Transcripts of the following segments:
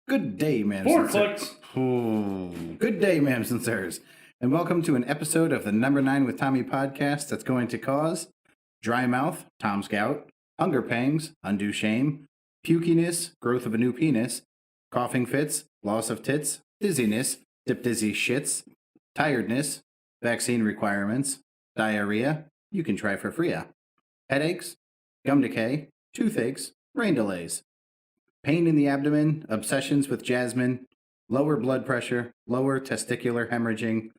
Good day, ma'am. Four clicks. Good day, ma'ams and sirs. And welcome to an episode of the Number 9 with Tommy podcast that's going to cause dry mouth, Tom's gout, hunger pangs, undue shame, pukiness, growth of a new penis, coughing fits, loss of tits, dizziness, dip dizzy shits, tiredness, vaccine requirements, diarrhea, you can try for free, headaches, gum decay, toothaches, brain delays, pain in the abdomen, obsessions with Jasmine, lower blood pressure, lower testicular hemorrhaging,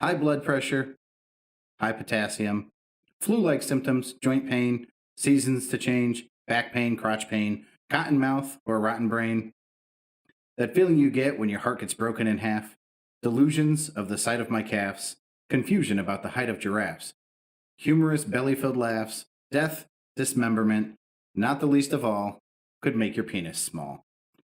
high blood pressure, high potassium, flu-like symptoms, joint pain, seasons to change, back pain, crotch pain, cotton mouth, or rotten brain, that feeling you get when your heart gets broken in half, delusions of the sight of my calves, confusion about the height of giraffes, humorous belly-filled laughs, death, dismemberment, not the least of all, could make your penis small.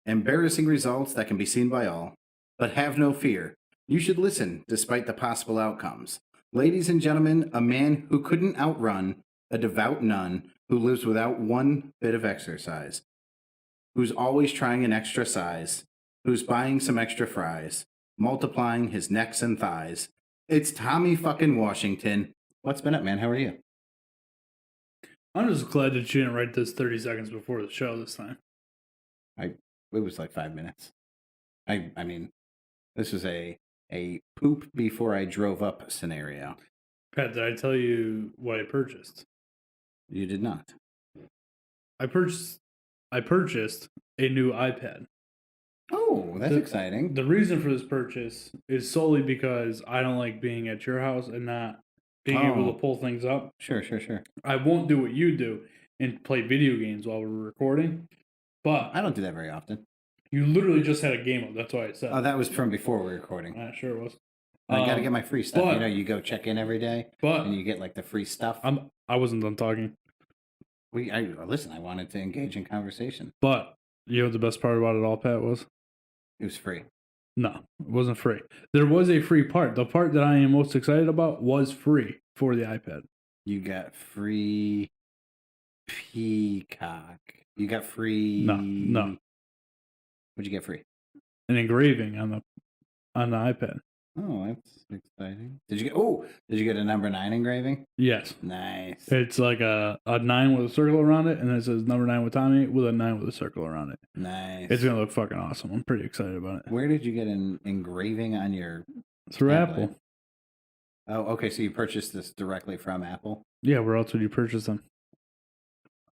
Embarrassing results that can be seen by all. But have no fear. You should listen despite the possible outcomes. Ladies and gentlemen, a man who couldn't outrun a devout nun who lives without one bit of exercise, who's always trying an extra size, who's buying some extra fries, multiplying his necks and thighs. It's Tommy fucking Washington. What's been up, man? How are you? I'm just glad that you didn't write this 30 seconds before the show this time. It was like 5 minutes. I mean, this was a poop before I drove up scenario. Pat, did I tell you what I purchased? You did not. I purchased a new iPad. Oh, that's exciting. The reason for this purchase is solely because I don't like being at your house and not being able to pull things up. Sure. I won't do what you do and play video games while we're recording, but I don't do that very often. You literally just had a game up. That's why I said. Oh, that was from before we were recording. Sure it was. I got to get my free stuff. You go check in every day, and you get like the free stuff. I wasn't done talking. Listen, I wanted to engage in conversation. But you know what the best part about it all, Pat, was? It was free. No, it wasn't free. There was a free part. The part that I am most excited about was free for the iPad. You got free Peacock. You got free... No. What'd you get free? An engraving on the iPad. Oh, that's exciting. Did you get a number 9 engraving? Yes. Nice. It's like a 9 with a circle around it, and it says number 9 with Tommy with a 9 with a circle around it. Nice. It's going to look fucking awesome. I'm pretty excited about it. Where did you get an engraving on your... Through tablet? Apple. Oh, okay. So you purchased this directly from Apple? Yeah, where else would you purchase them?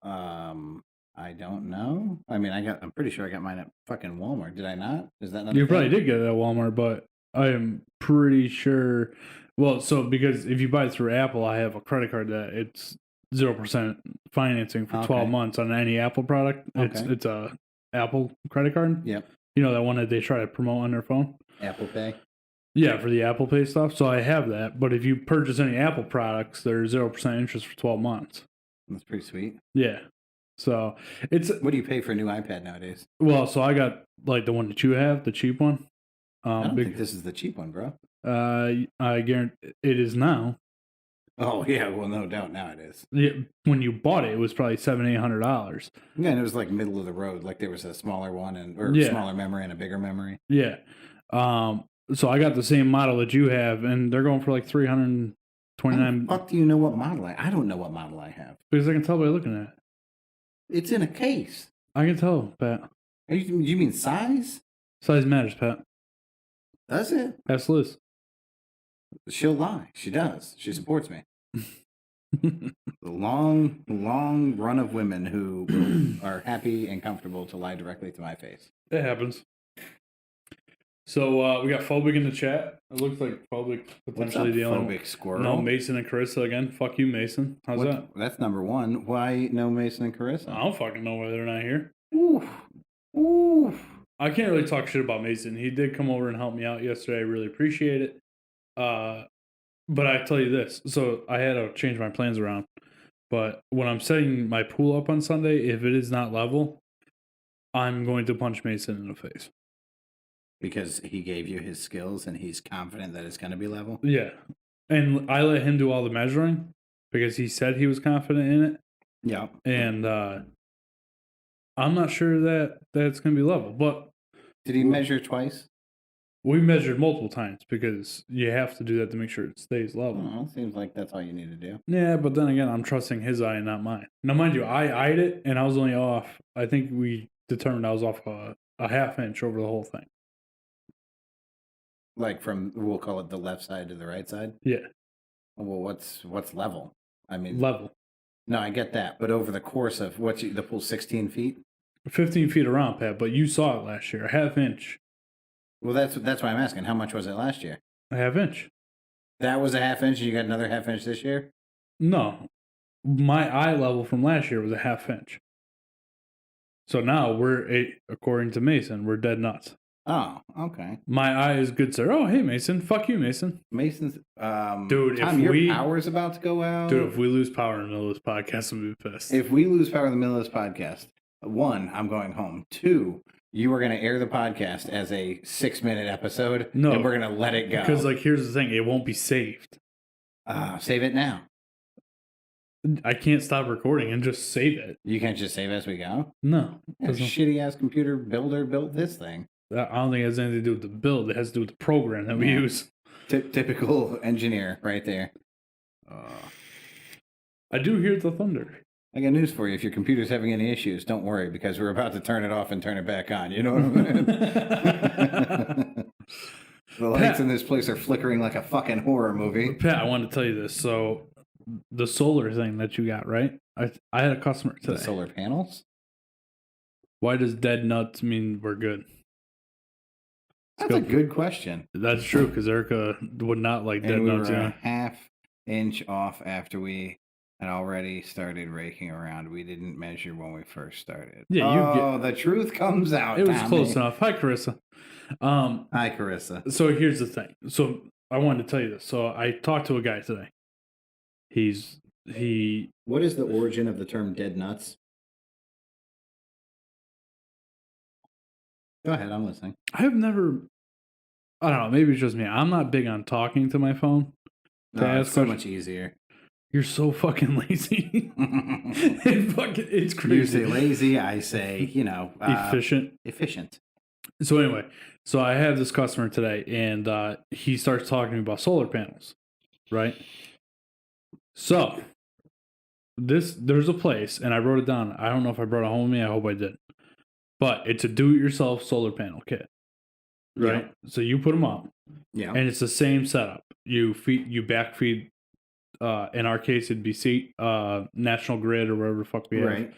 I don't know. I mean, I'm pretty sure I got mine at fucking Walmart. Did I not? Is that not? You probably did get it at Walmart, but I am pretty sure. Well, so because if you buy it through Apple, I have a credit card that it's 0% financing for 12 months on any Apple product. It's a Apple credit card. Yep. You know that one that they try to promote on their phone. Apple Pay. Yeah, for the Apple Pay stuff. So I have that. But if you purchase any Apple products, there's 0% interest for 12 months. That's pretty sweet. Yeah. So it's... What do you pay for a new iPad nowadays? Well, so I got like the one that you have, the cheap one. I don't think this is the cheap one, bro. I guarantee it is now. Oh yeah, well no doubt now it is. Yeah, when you bought it, it was probably $700-800. Yeah, and it was like middle of the road. Like there was a smaller one smaller memory and a bigger memory. Yeah. So I got the same model that you have, and they're going for like $329. How the fuck do you know what model I don't know what model I have. Because I can tell by looking at it. It's in a case. I can tell, Pat. You mean size? Size matters, Pat. Does it? Ask Liz. She'll lie. She does. She supports me. The long run of women who are happy and comfortable to lie directly to my face. It happens. So we got Phobic in the chat. It looks like Phobic potentially the only Phobic squirrel. No, Mason and Carissa again. Fuck you, Mason. How's that? That's number one. Why no Mason and Carissa? I don't fucking know why they're not here. Oof. I can't really talk shit about Mason. He did come over and help me out yesterday. I really appreciate it. But I tell you this. So I had to change my plans around. But when I'm setting my pool up on Sunday, if it is not level, I'm going to punch Mason in the face. Because he gave you his skills and he's confident that it's going to be level? Yeah. And I let him do all the measuring because he said he was confident in it. Yeah. And I'm not sure that it's going to be level. But Did he measure twice? We measured multiple times because you have to do that to make sure it stays level. Well, seems like that's all you need to do. Yeah, but then again, I'm trusting his eye and not mine. Now, mind you, I eyed it and I was only off. I think we determined I was off a half inch over the whole thing. Like from, we'll call it the left side to the right side? Yeah. Well, what's level? I mean, Level. No, I get that. But over the course of the pool's 16 feet? 15 feet around, Pat, but you saw it last year. A half inch. Well, that's why I'm asking. How much was it last year? A half inch. That was a half inch and you got another half inch this year? No. My eye level from last year was a half inch. So now according to Mason, we're dead nuts. Oh, okay. My eye is good, sir. Oh, hey, Mason. Fuck you, Mason. Mason's... dude, Tom, your power's about to go out. Dude, if we lose power in the middle of this podcast, I'm going to be pissed. If we lose power in the middle of this podcast, 1, I'm going home. 2, you are going to air the podcast as a 6-minute episode. No. And we're going to let it go. Because, here's the thing. It won't be saved. Save it now. I can't stop recording and just save it. You can't just save as we go? No. Shitty-ass computer builder built this thing. I don't think it has anything to do with the build. It has to do with the program that we use. Typical engineer right there. I do hear the thunder. I got news for you. If your computer's having any issues, don't worry, because we're about to turn it off and turn it back on. You know what I mean? The lights in this place are flickering like a fucking horror movie. Pat, I wanted to tell you this. So, the solar thing that you got, right? I had a customer today. The solar panels? Why does dead nuts mean we're good? That's a good question. That's true, because Erica would not like dead nuts. We were a half inch off after we had already started raking around. We didn't measure when we first started. Yeah, the truth comes out. It was close enough. Hi, Carissa. Hi, Carissa. So here's the thing. So I wanted to tell you this. So I talked to a guy today. What is the origin of the term dead nuts? Go ahead, I'm listening. I don't know, maybe it's just me. I'm not big on talking to my phone. It's so much easier. You're so fucking lazy. It's crazy. You say lazy, I say, efficient. Efficient. So anyway, I have this customer today, and he starts talking to me about solar panels, right? So there's a place, and I wrote it down. I don't know if I brought it home with me. I hope I did. But it's a do-it-yourself solar panel kit, right? Yeah. So you put them up, and it's the same setup. You backfeed. In our case, it'd be National Grid or whatever the fuck we have. Right.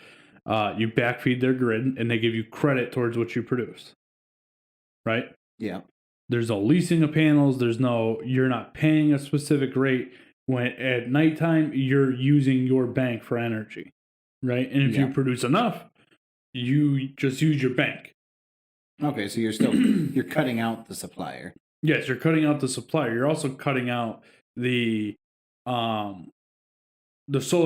You backfeed their grid, and they give you credit towards what you produce. Right. Yeah. There's no leasing of panels. You're not paying a specific rate. When at nighttime, you're using your bank for energy, right? And if you produce enough, you just use your bank. Okay, so you're cutting out the supplier. Yes, you're cutting out the supplier. You're also cutting out the solar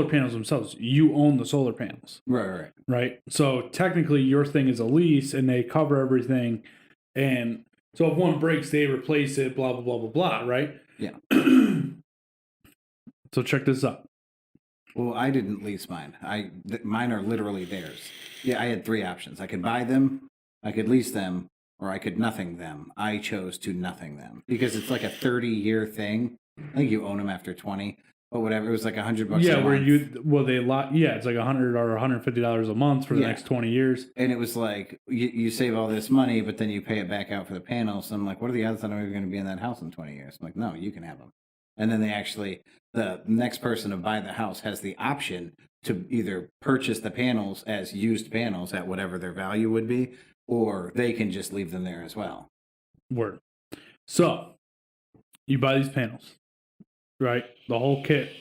panels themselves. You own the solar panels. Right. So technically, your thing is a lease, and they cover everything. And so if one breaks, they replace it. Blah blah blah blah blah. Right. Yeah. So check this out. Well, I didn't lease mine. Mine are literally theirs. Yeah, I had 3 options. I could buy them, I could lease them, or I could nothing them. I chose to nothing them because it's like a 30-year thing. I think you own them after 20, but whatever. It was like $100 a month. Yeah, it's like $100 or $150 a month for the next 20 years. And it was like you save all this money, but then you pay it back out for the panels. And I'm like, what are the odds that I'm even going to be in that house in 20 years? I'm like, no, you can have them. And then the next person to buy the house has the option to either purchase the panels as used panels at whatever their value would be, or they can just leave them there as well. Word. So you buy these panels, right? The whole kit,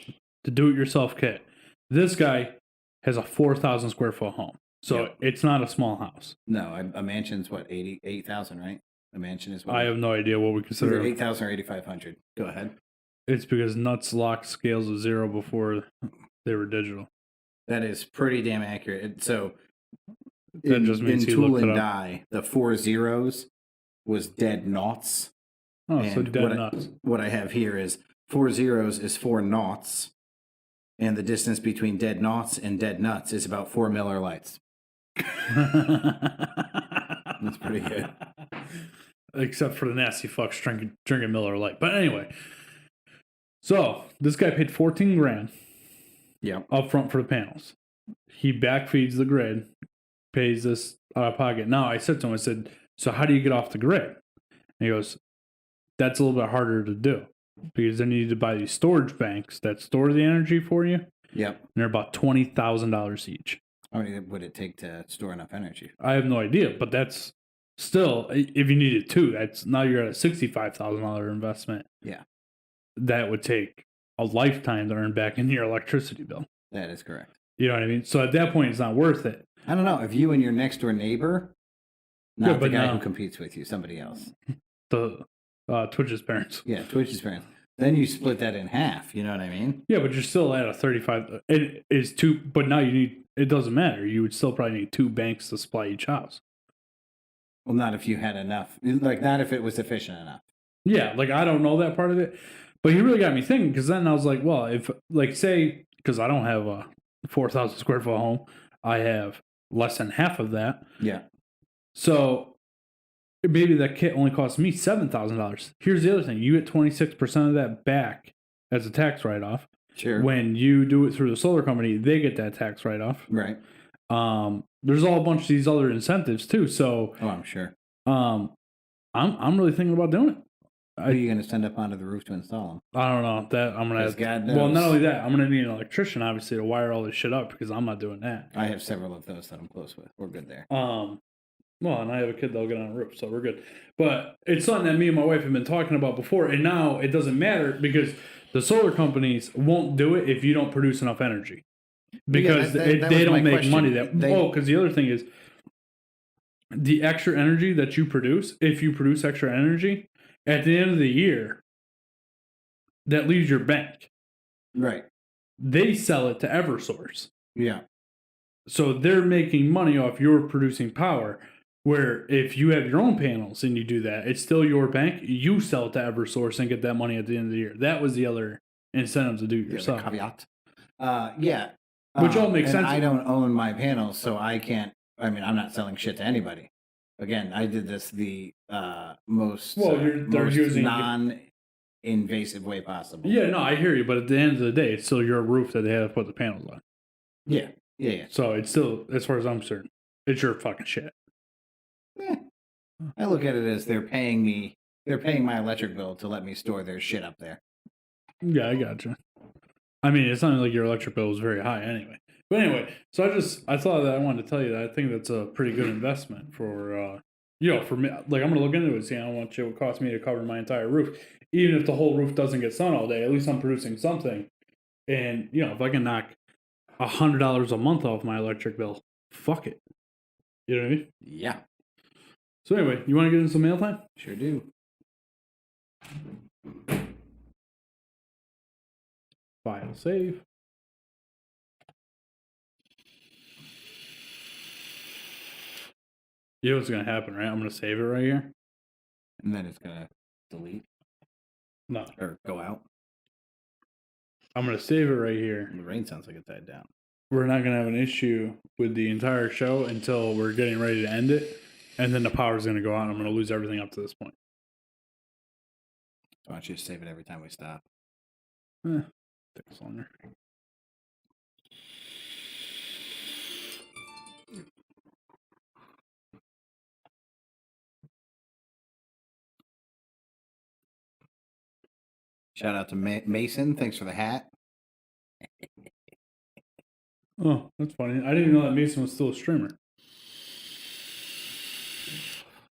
the do-it-yourself kit. This guy has a 4,000 square foot home. So it's not a small house. No, a mansion's what, 8,000, right? A mansion is what? I have no idea what we consider 8,000 or 8,500. Go ahead. It's because nuts locked scales of 0 before they were digital. That is pretty damn accurate. So that just means in Tool and Die, the 4 zeros was dead noughts. Oh, and so dead nuts. What I have here is 4 zeros is 4 noughts, and the distance between dead noughts and dead nuts is about 4 Miller Lights. That's pretty good. Except for the nasty fucks drinking Miller Lite. But anyway, so this guy paid 14 grand up front for the panels. He backfeeds the grid, pays this out of pocket. Now I said to him, I said, so how do you get off the grid? And he goes, that's a little bit harder to do because then you need to buy these storage banks that store the energy for you. Yep. And they're about $20,000 each. How many would it take to store enough energy? I have no idea, but that's still, if you needed two, that's now you're at a $65,000 investment. Yeah. That would take a lifetime to earn back in your electricity bill. That is correct. You know what I mean? So at that point, it's not worth it. I don't know. If you and your next door neighbor, not the guy who competes with you, somebody else. The Twitch's parents. Yeah, Twitch's parents. Then you split that in half. You know what I mean? Yeah, but you're still at a 35. It is two, but now you need, it doesn't matter. You would still probably need two banks to supply each house. Well, not if you had enough. Like, not if it was efficient enough. Yeah, like I don't know that part of it. But he really got me thinking because then I was like, well, if, like, say, because I don't have a 4,000 square foot home, I have less than half of that. Yeah. So maybe that kit only cost me $7,000. Here's the other thing: you get 26% of that back as a tax write-off. Sure. When you do it through the solar company, they get that tax write-off. Right. There's all a bunch of these other incentives too. So, I'm sure. I'm really thinking about doing it. Who are you going to send up onto the roof to install them? I don't know that I'm gonna. God knows. Well, not only that, I'm gonna need an electrician obviously to wire all this shit up because I'm not doing that. I have several of those that I'm close with. We're good there. Well, and I have a kid that'll get on a roof, so we're good. But it's something that me and my wife have been talking about before, and now it doesn't matter because the solar companies won't do it if you don't produce enough energy because they don't make question. Money. Because the other thing is the extra energy that you produce. If you produce extra energy at the end of the year, that leaves your bank. Right. They sell it to EverSource. Yeah. So they're making money off your producing power. Where if you have your own panels and you do that, it's still your bank. You sell it to EverSource and get that money at the end of the year. That was the other incentive to do it yourself. Caveat. Yeah. Which all makes sense. I don't own my panels, so I can't. I mean, I'm not selling shit to anybody. Again, I did this the most non-invasive way possible. Yeah, no, I hear you. But at the end of the day, it's still your roof that they had to put the panels on. Yeah. So it's still, as far as I'm concerned, it's your fucking shit. I look at it as they're paying my electric bill to let me store their shit up there. Yeah, I gotcha. I mean, it's not like your electric bill was very high anyway. But anyway, so I thought that I wanted to tell you that I think that's a pretty good investment for, for me. Like, I'm going to look into it and see how much it would cost me to cover my entire roof. Even if the whole roof doesn't get sun all day, at least I'm producing something. And, if I can knock $100 a month off my electric bill, fuck it. You know what I mean? Yeah. So anyway, you want to get into some mail time? Sure do. File save. You know what's going to happen, right? I'm going to save it right here. And then it's going to delete? No. Or go out? I'm going to save it right here. The rain sounds like it died down. We're not going to have an issue with the entire show until we're getting ready to end it. And then the power's going to go out and I'm going to lose everything up to this point. Why don't you just save it every time we stop? Takes longer. Shout out to Mason. Thanks for the hat. Oh, that's funny. I didn't know that Mason was still a streamer.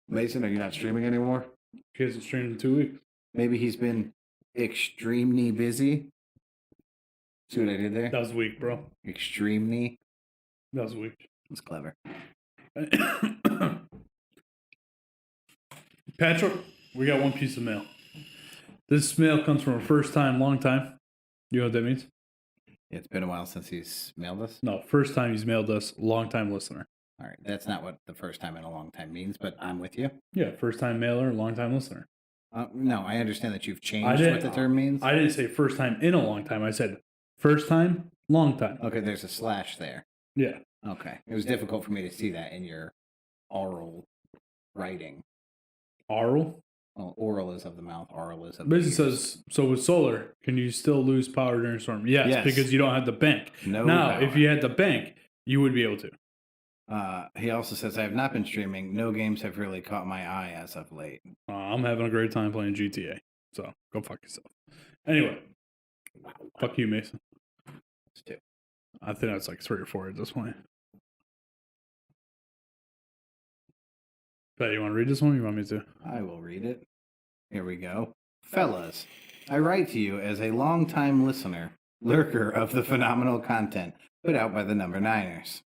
Mason, are you not streaming anymore? He hasn't streamed in 2 weeks. Maybe he's been extremely busy. See what I did there? That was weak, bro. Extremely. That was weak. That's clever. Patrick, we got one piece of mail. This mail comes from a first time, long time. You know what that means? Yeah, it's been a while since he's mailed us. No, first time he's mailed us, long time listener. All right, that's not what the first time in a long time means, but I'm with you. Yeah, first time mailer, long time listener. No, I understand that you've changed what the term means. I didn't say first time in a long time. I said first time, long time. Okay, there's a slash there. Yeah. Okay. It was difficult for me to see that in your oral writing. Aural? Well, oral is of the mouth, oral is of the Basically ears. says, so with solar, can you still lose power during a storm? Yes, because you don't have the bank. No now, power. if you had the bank, you would be able to. He also says, I have not been streaming. No games have really caught my eye as of late. I'm having a great time playing GTA. So go fuck yourself. Anyway, fuck you, Mason. It's 2. I think that's like 3 or 4 at this point. Bet you want to read this one? Or you want me to? I will read it. Here we go. Fellas, I write to you as a longtime listener, lurker of the phenomenal content put out by the Number Niners.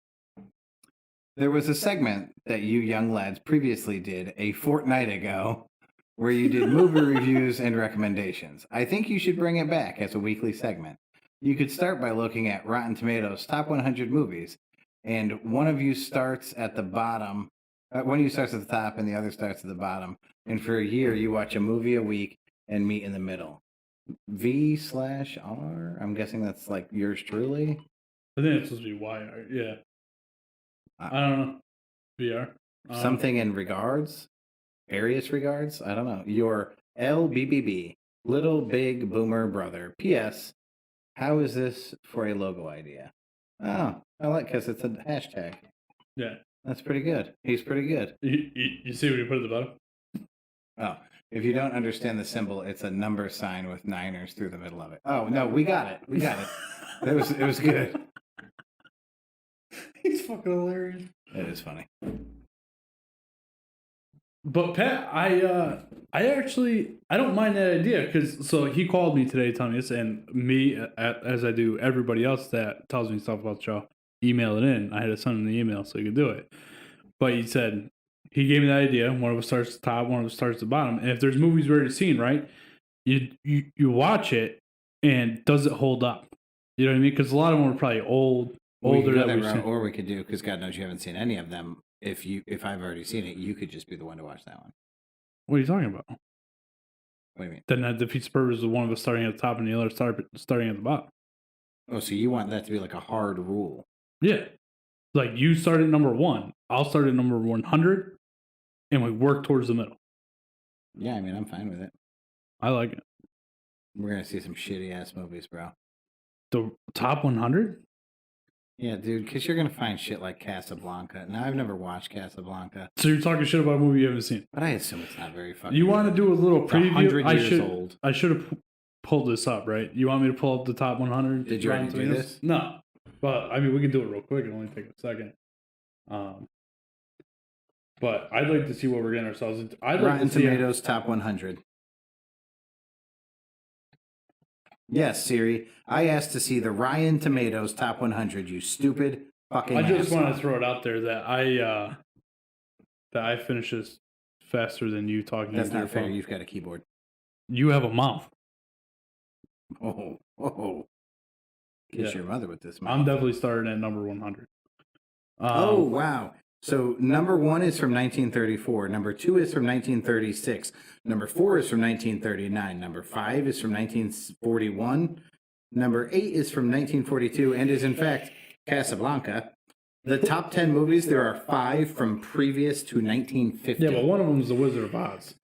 There was a segment that you young lads previously did a fortnight ago where you did movie reviews and recommendations. I think you should bring it back as a weekly segment. You could start by looking at Rotten Tomatoes' top 100 movies, and one of you starts at the bottom. One of you starts at the top, and the other starts at the bottom. And for a year, you watch a movie a week and meet in the middle. V/R. I'm guessing that's like yours truly. I think it's supposed to be YR. Yeah. I don't know. VR. Something in regards, various regards. I don't know. Your LBBB, little big boomer brother. P.S. How is this for a logo idea? Oh, I like because it's a hashtag. Yeah. That's pretty good. He's pretty good. You see what you put at the bottom? Oh, if you don't understand the symbol, it's a number sign with Niners through the middle of it. Oh no, we got it. We got it. It was good. He's fucking hilarious. It is funny. But Pat, I don't mind that idea because so he called me today telling me this, and me as I do everybody else that tells me stuff about the show, email it in. I had to send him the email so he could do it. But he said he gave me the idea. One of us starts at the top, one of us starts at the bottom. And if there's movies we're already seen, right, you watch it, and does it hold up? You know what I mean? Because a lot of them are probably older that we've seen. Or we could do, because God knows you haven't seen any of them. If I've already seen it, you could just be the one to watch that one. What are you talking about? What do you mean? Then that defeats the purpose of one of us starting at the top and the other starting at the bottom. Oh, so you want that to be like a hard rule? Yeah. Like you start at number 1, I'll start at number 100, and we work towards the middle. Yeah, I mean, I'm fine with it. I like it. We're going to see some shitty ass movies, bro. The top 100? Yeah, dude, because you're going to find shit like Casablanca. Now, I've never watched Casablanca. So you're talking shit about a movie you haven't seen. But I assume it's not very fucking You want to do a little preview? 100 years old. I should have pulled this up, right? You want me to pull up the top 100? Did you already do this? No. But, I mean, we can do it real quick. It'll only take a second. But I'd like to see what we're getting ourselves into. Rotten Tomatoes top 100. Yes, Siri. I asked to see the Rotten Tomatoes top 100. You stupid fucking. I just asshole. want to throw it out there that I finish this faster than you talking. That's into your not fair. phone. You've got a keyboard. You have a mouth. Oh. Kiss your mother with this mouth. I'm definitely starting at number 100. Oh, wow. So number 1 is from 1934. Number 2 is from 1936. Number 4 is from 1939. Number 5 is from 1941. Number 8 is from 1942 and is, in fact, Casablanca. The top 10 movies, there are 5 from previous to 1950. Yeah, but one of them is The Wizard of Oz.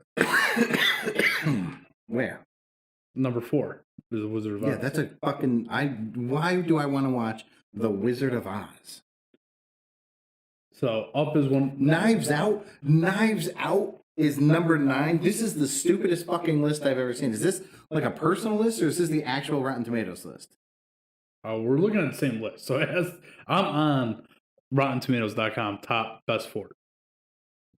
Where? Number 4 is The Wizard of Oz. Yeah, that's a fucking... Why do I want to watch The Wizard of Oz? So up is one. Knives Out is number 9. This is the stupidest fucking list I've ever seen. Is this like a personal list or is this the actual Rotten Tomatoes list? We're looking at the same list. So I'm on RottenTomatoes.com top best 4.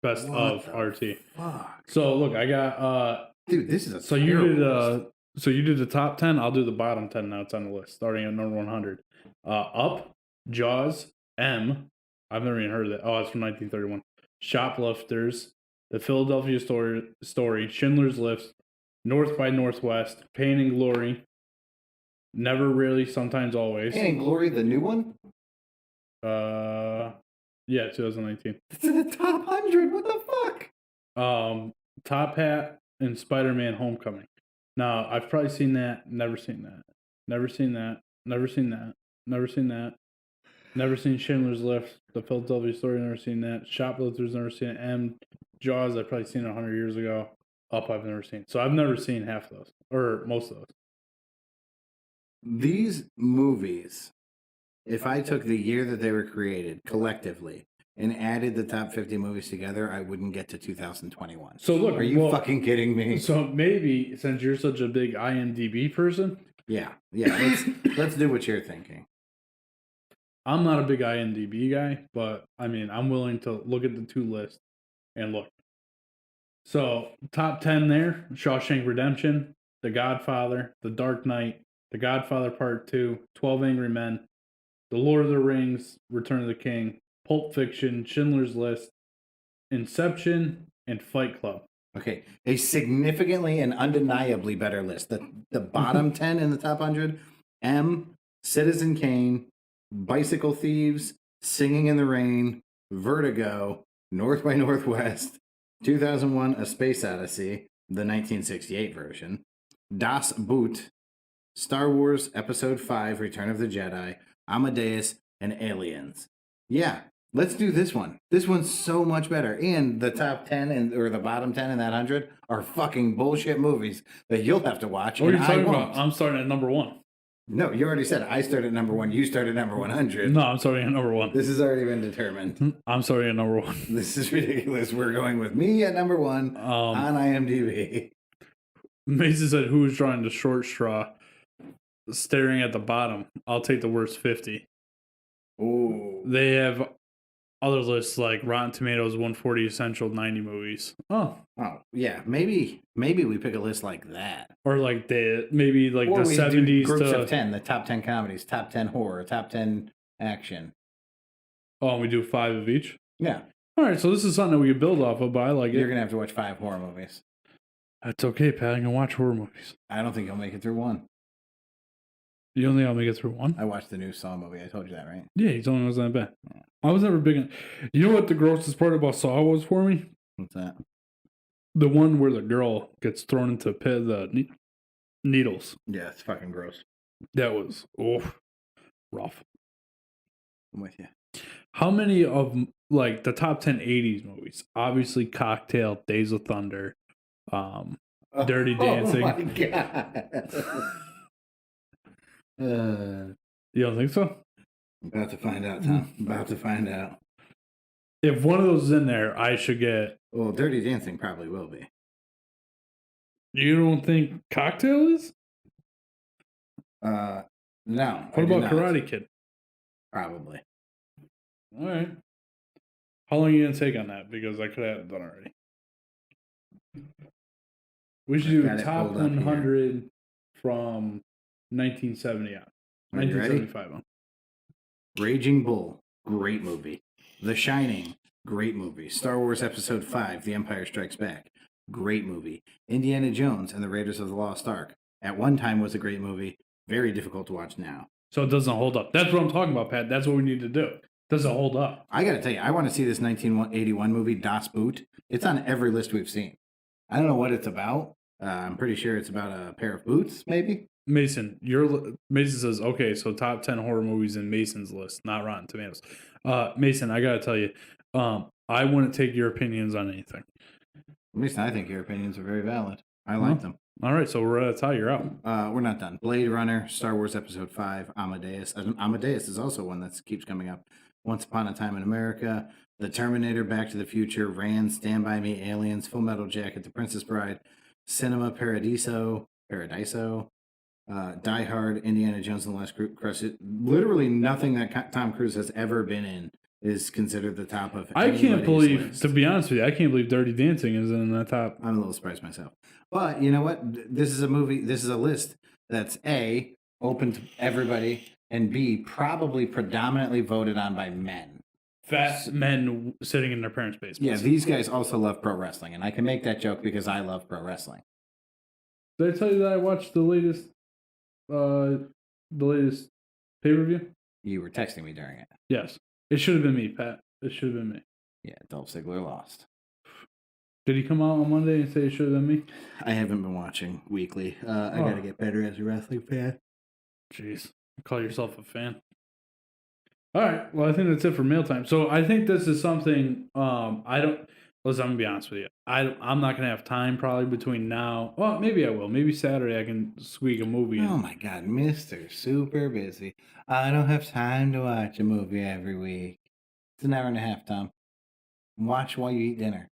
Best of RT. Fuck. So look, I got dude, this is a so you did the top 10, I'll do the bottom 10 now. It's on the list, starting at number 100. Up, Jaws, M. I've never even heard of that. Oh, it's from 1931. Shoplifters, The Philadelphia Story, Schindler's List, North by Northwest, Pain and Glory, Never Really, Sometimes Always. Pain and Glory, the new one? Yeah, 2019. It's in the top 100. What the fuck? Top Hat and Spider-Man Homecoming. Now, I've probably seen that, never seen that. Never seen that. Never seen that. Never seen that. Never seen Schindler's List, The Philadelphia Story, never seen that. Shoplifters, never seen it. M, Jaws, I've probably seen 100 years ago. Up, I've never seen. So I've never seen half of those, or most of those. These movies, if I took the year that they were created collectively and added the top 50 movies together, I wouldn't get to 2021. So look, Are you fucking kidding me? So maybe since you're such a big IMDb person, yeah. Let's do what you're thinking. I'm not a big IMDb guy, but I mean, I'm willing to look at the two lists and look. So top 10 there: Shawshank Redemption, The Godfather, The Dark Knight, The Godfather Part 2, 12 Angry Men, The Lord of the Rings, Return of the King, Pulp Fiction, Schindler's List, Inception, and Fight Club. Okay, a significantly and undeniably better list. The bottom 10 in the top 100: M, Citizen Kane, Bicycle Thieves, Singing in the Rain, Vertigo, North by Northwest, 2001: A Space Odyssey, the 1968 version, Das Boot, Star Wars Episode 5: Return of the Jedi, Amadeus, and Aliens. Yeah, let's do this one. This one's so much better. And the top 10 or the bottom 10 in that 100 are fucking bullshit movies that you'll have to watch. What are you and talking I won't. about? I'm starting at number 1. No, you already said I started at number 1. You started at number 100. No, I'm starting at number 1. This has already been determined. I'm starting at number 1. This is ridiculous. We're going with me at number 1 on IMDb. Mason said, "Who's drawing the short straw?" Staring at the bottom. I'll take the worst 50. Ooh. They have other lists like Rotten Tomatoes 140 Essential 90 movies. Oh, yeah. Maybe we pick a list like that. or like maybe like Or the we 70s do groups to of 10, the top 10 comedies, top 10 horror, top 10 action. Oh, and we do 5 of each. Yeah. All right, so this is something that we can build off of, but I like You're it. going to have to watch 5 horror movies. That's okay, Pat. I can watch horror movies. I don't think you'll make it through one. You don't think I'll make it through one? I watched the new Saw movie. I told you that, right? Yeah, you told me it wasn't that bad. I was never big on. You know what the grossest part about Saw was for me? What's that? The one where the girl gets thrown into a pit of the needles. Yeah, it's fucking gross. That was rough. I'm with you. How many of like the top 10 80s movies? Obviously, Cocktail, Days of Thunder, Dirty Dancing. Oh my god. You don't think so? I'm about to find out, Tom. About to find out. If one of those is in there, I should get. Well, Dirty Dancing probably will be. You don't think Cocktail is? No. What about Karate Kid? Probably. All right. How long are you gonna take on that? Because I could have it done already. We should do top 100 from 1970 on. 1975 on. Raging Bull, great movie. The Shining, great movie. Star Wars Episode 5, The Empire Strikes Back, great movie. Indiana Jones and the Raiders of the Lost Ark, at one time was a great movie. Very difficult to watch now. So it doesn't hold up. That's what I'm talking about, Pat. That's what we need to do. Does it hold up? I gotta tell you, I want to see this 1981 movie, Das Boot. It's on every list we've seen. I don't know what it's about. I'm pretty sure it's about a pair of boots, maybe. Mason says, okay, so top 10 horror movies in Mason's list, not Rotten Tomatoes. Mason, I gotta tell you, I wouldn't take your opinions on anything. Mason, I think your opinions are very valid. I like them. All right, so we're at a tie. You're out. We're not done. Blade Runner, Star Wars Episode 5, Amadeus. Amadeus is also one that keeps coming up. Once Upon a Time in America, The Terminator, Back to the Future, Rand, Stand By Me, Aliens, Full Metal Jacket, The Princess Bride, Cinema Paradiso, Die Hard, Indiana Jones and the Last Crusade. Literally nothing that Tom Cruise has ever been in is considered the top of I can't believe, list. to be honest with you, I can't believe Dirty Dancing is in that top. I'm a little surprised myself. But you know what? This is a list that's A, open to everybody, and B, probably predominantly voted on by men. Fat men sitting in their parents' basements. Yeah, these guys also love pro wrestling, and I can make that joke because I love pro wrestling. Did I tell you that I watched the latest pay-per-view? You were texting me during it. Yes. It should have been me, Pat. It should have been me. Yeah, Dolph Ziggler lost. Did he come out on Monday and say it should have been me? I haven't been watching weekly. I got to get better as a wrestling fan. Jeez. Call yourself a fan. All right. Well, I think that's it for mail time. So I think this is something Listen, I'm gonna be honest with you. I'm not gonna have time probably between now. Well, maybe I will. Maybe Saturday I can squeak a movie Oh in. my God, Mr. Super Busy. I don't have time to watch a movie every week. It's an hour and a half, Tom. Watch while you eat dinner.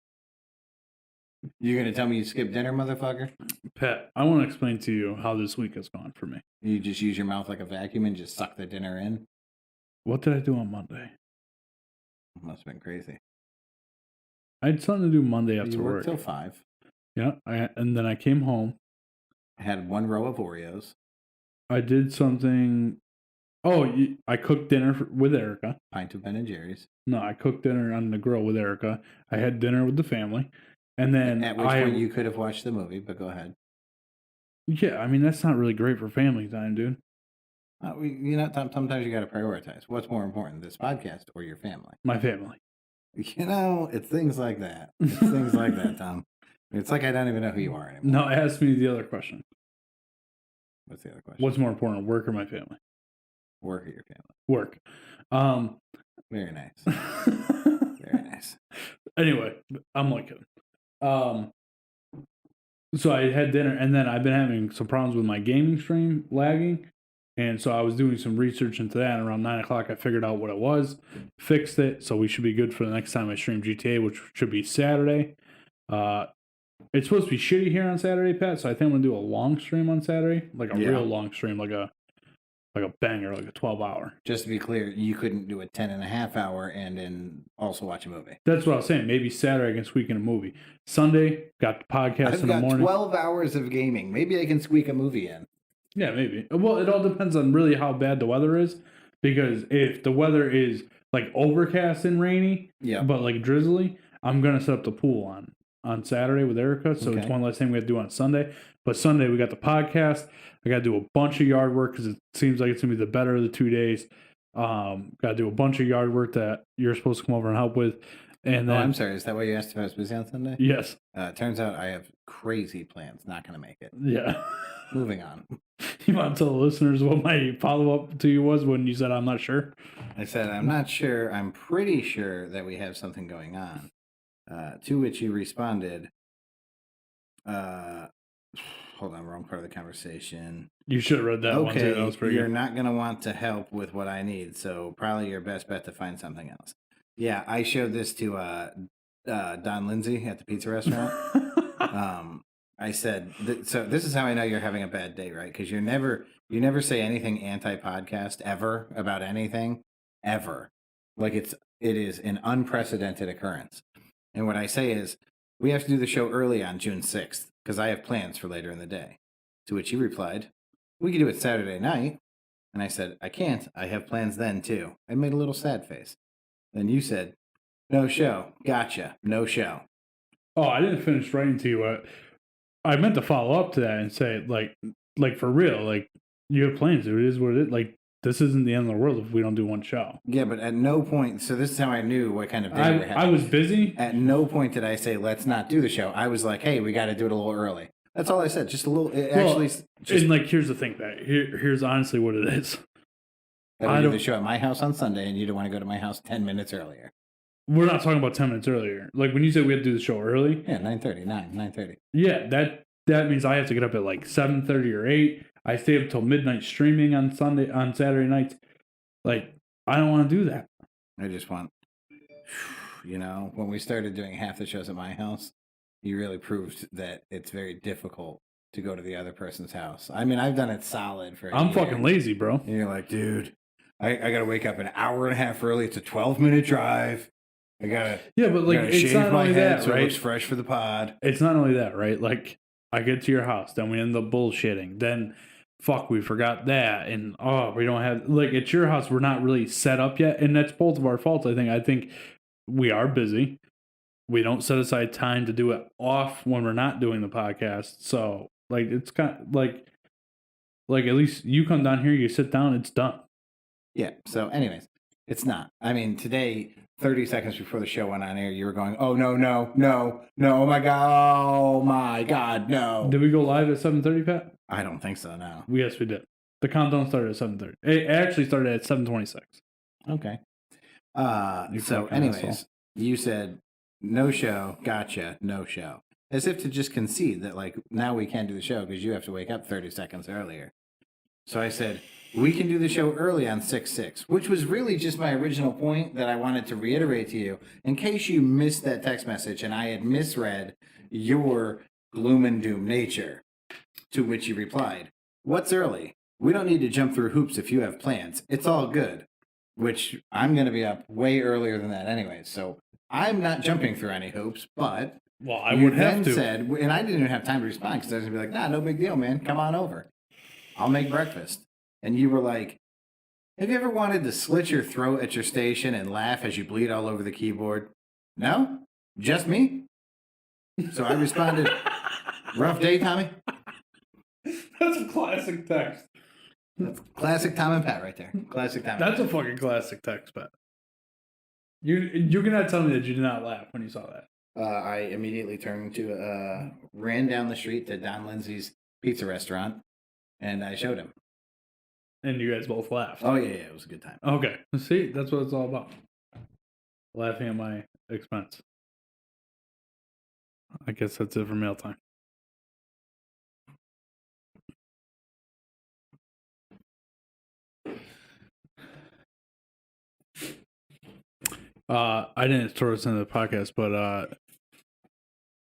You're going to tell me you skip dinner, motherfucker? Pat, I want to explain to you how this week has gone for me. You just use your mouth like a vacuum and just suck the dinner in? What did I do on Monday? Must have been crazy. I had something to do Monday after You worked work. till 5. Yeah, and then I came home. I had 1 row of Oreos. I did something. Oh, I cooked dinner with Erica. Pint of Ben & Jerry's. No, I cooked dinner on the grill with Erica. I had dinner with the family. And then At which point you could have watched the movie, but go ahead. Yeah, I mean, that's not really great for family time, dude. Sometimes you got to prioritize. What's more important, this podcast or your family? My family. It's things like that. It's things like that, Tom. It's like I don't even know who you are anymore. No, ask me the other question. What's the other question? What's more important, work or my family? Work or your family? Work. Very nice. Very nice. Anyway, I'm like kidding. So I had dinner, and then I've been having some problems with my gaming stream lagging. And so I was doing some research into that, and around 9 o'clock, I figured out what it was, fixed it, so we should be good for the next time I stream GTA, which should be Saturday. It's supposed to be shitty here on Saturday, Pat, so I think I'm going to do a long stream on Saturday, like a real long stream, like a banger, like a 12-hour. Just to be clear, you couldn't do a 10.5 hour and then also watch a movie. That's what I was saying. Maybe Saturday I can squeak in a movie. Sunday, got the podcast in the morning. 12 hours of gaming. Maybe I can squeak a movie in. Yeah, maybe. Well, it all depends on really how bad the weather is. Because if the weather is like overcast and rainy, but like drizzly, I'm going to set up the pool on Saturday with Erica. So it's one less thing we have to do on Sunday. But Sunday, we got the podcast. I got to do a bunch of yard work because it seems like it's going to be the better of the 2 days. Got to do a bunch of yard work that you're supposed to come over and help with. And then, I'm sorry. Is that why you asked if I was busy on Sunday? Yes. Turns out I have crazy plans. Not going to make it. Yeah. Moving on. You want to tell the listeners what my follow-up to you was when you said, I'm not sure? I said, I'm not sure. I'm pretty sure that we have something going on. To which you responded, hold on, wrong part of the conversation. You should have read that one too. That was pretty you're good. not going to want to help with what I need, so probably your best bet to find something else. Yeah, I showed this to Don Lindsay at the pizza restaurant. I said, so this is how I know you're having a bad day, right? Because you never say anything anti-podcast ever about anything, ever. Like it is an unprecedented occurrence. And what I say is, we have to do the show early on June 6th because I have plans for later in the day. To which you replied, we could do it Saturday night. And I said, I can't. I have plans then too. I made a little sad face. Then you said, no show. Gotcha. No show. Oh, I didn't finish writing to you. I meant to follow up to that and say, like for real, like you have plans. It is what it is. Like this isn't the end of the world if we don't do one show. Yeah, but at no point. So this is how I knew what kind of day we were having. I was busy. At no point did I say let's not do the show. I was like, hey, we got to do it a little early. That's all I said. Just a little. And like here's the thing, Pat. Here's honestly what it is. I do the show at my house on Sunday, and you don't want to go to my house 10 minutes earlier. We're not talking about 10 minutes earlier. Like when you said we had to do the show early. Yeah, 9:30. Yeah, that means I have to get up at like 7:30 or 8. I stay up till midnight streaming on Saturday nights. Like I don't want to do that. I just want, when we started doing half the shows at my house, you really proved that it's very difficult to go to the other person's house. I mean, I've done it solid for. I'm fucking lazy, bro. And you're like, dude, I got to wake up an hour and a half early. It's a 12-minute drive. I gotta but like it's shave not my only head that, so right? It looks fresh for the pod. It's not only that, right? Like I get to your house, then we end up bullshitting. Then fuck, we forgot that, and we don't have like at your house we're not really set up yet, and that's both of our faults. I think we are busy. We don't set aside time to do it off when we're not doing the podcast. So like it's kind of like at least you come down here, you sit down, it's done. Yeah. So, anyways, it's not. I mean, today. 30 seconds before the show went on air, you were going, oh, no, oh, my God, no. Did we go live at 7:30, Pat? I don't think so, no. Yes, we did. The countdown started at 7:30. It actually started at 7:26. Okay. So, anyways, you said, no show, gotcha, no show. As if to just concede that, like, now we can't do the show because you have to wake up 30 seconds earlier. So I said, we can do the show early on 6/6, which was really just my original point that I wanted to reiterate to you in case you missed that text message and I had misread your gloom and doom nature. To which you replied, what's early? We don't need to jump through hoops if you have plans. It's all good. Which I'm going to be up way earlier than that anyway. So I'm not jumping through any hoops, but well, I would have to. Said, and I didn't even have time to respond because I was going to be like, nah, no big deal, man. Come on over. I'll make breakfast. And you were like, have you ever wanted to slit your throat at your station and laugh as you bleed all over the keyboard? No? Just me? So I responded, rough day, Tommy? That's a classic text. That's classic Tom and Pat right there. Classic Tom. That's a fucking classic text, Pat. You cannot tell me that you did not laugh when you saw that. I immediately turned to, ran down the street to Don Lindsay's pizza restaurant, and I showed him. And you guys both laughed. Oh, yeah, it was a good time. Okay. See, that's what it's all about. Laughing at my expense. I guess that's it for mail time. I didn't throw this into the podcast, but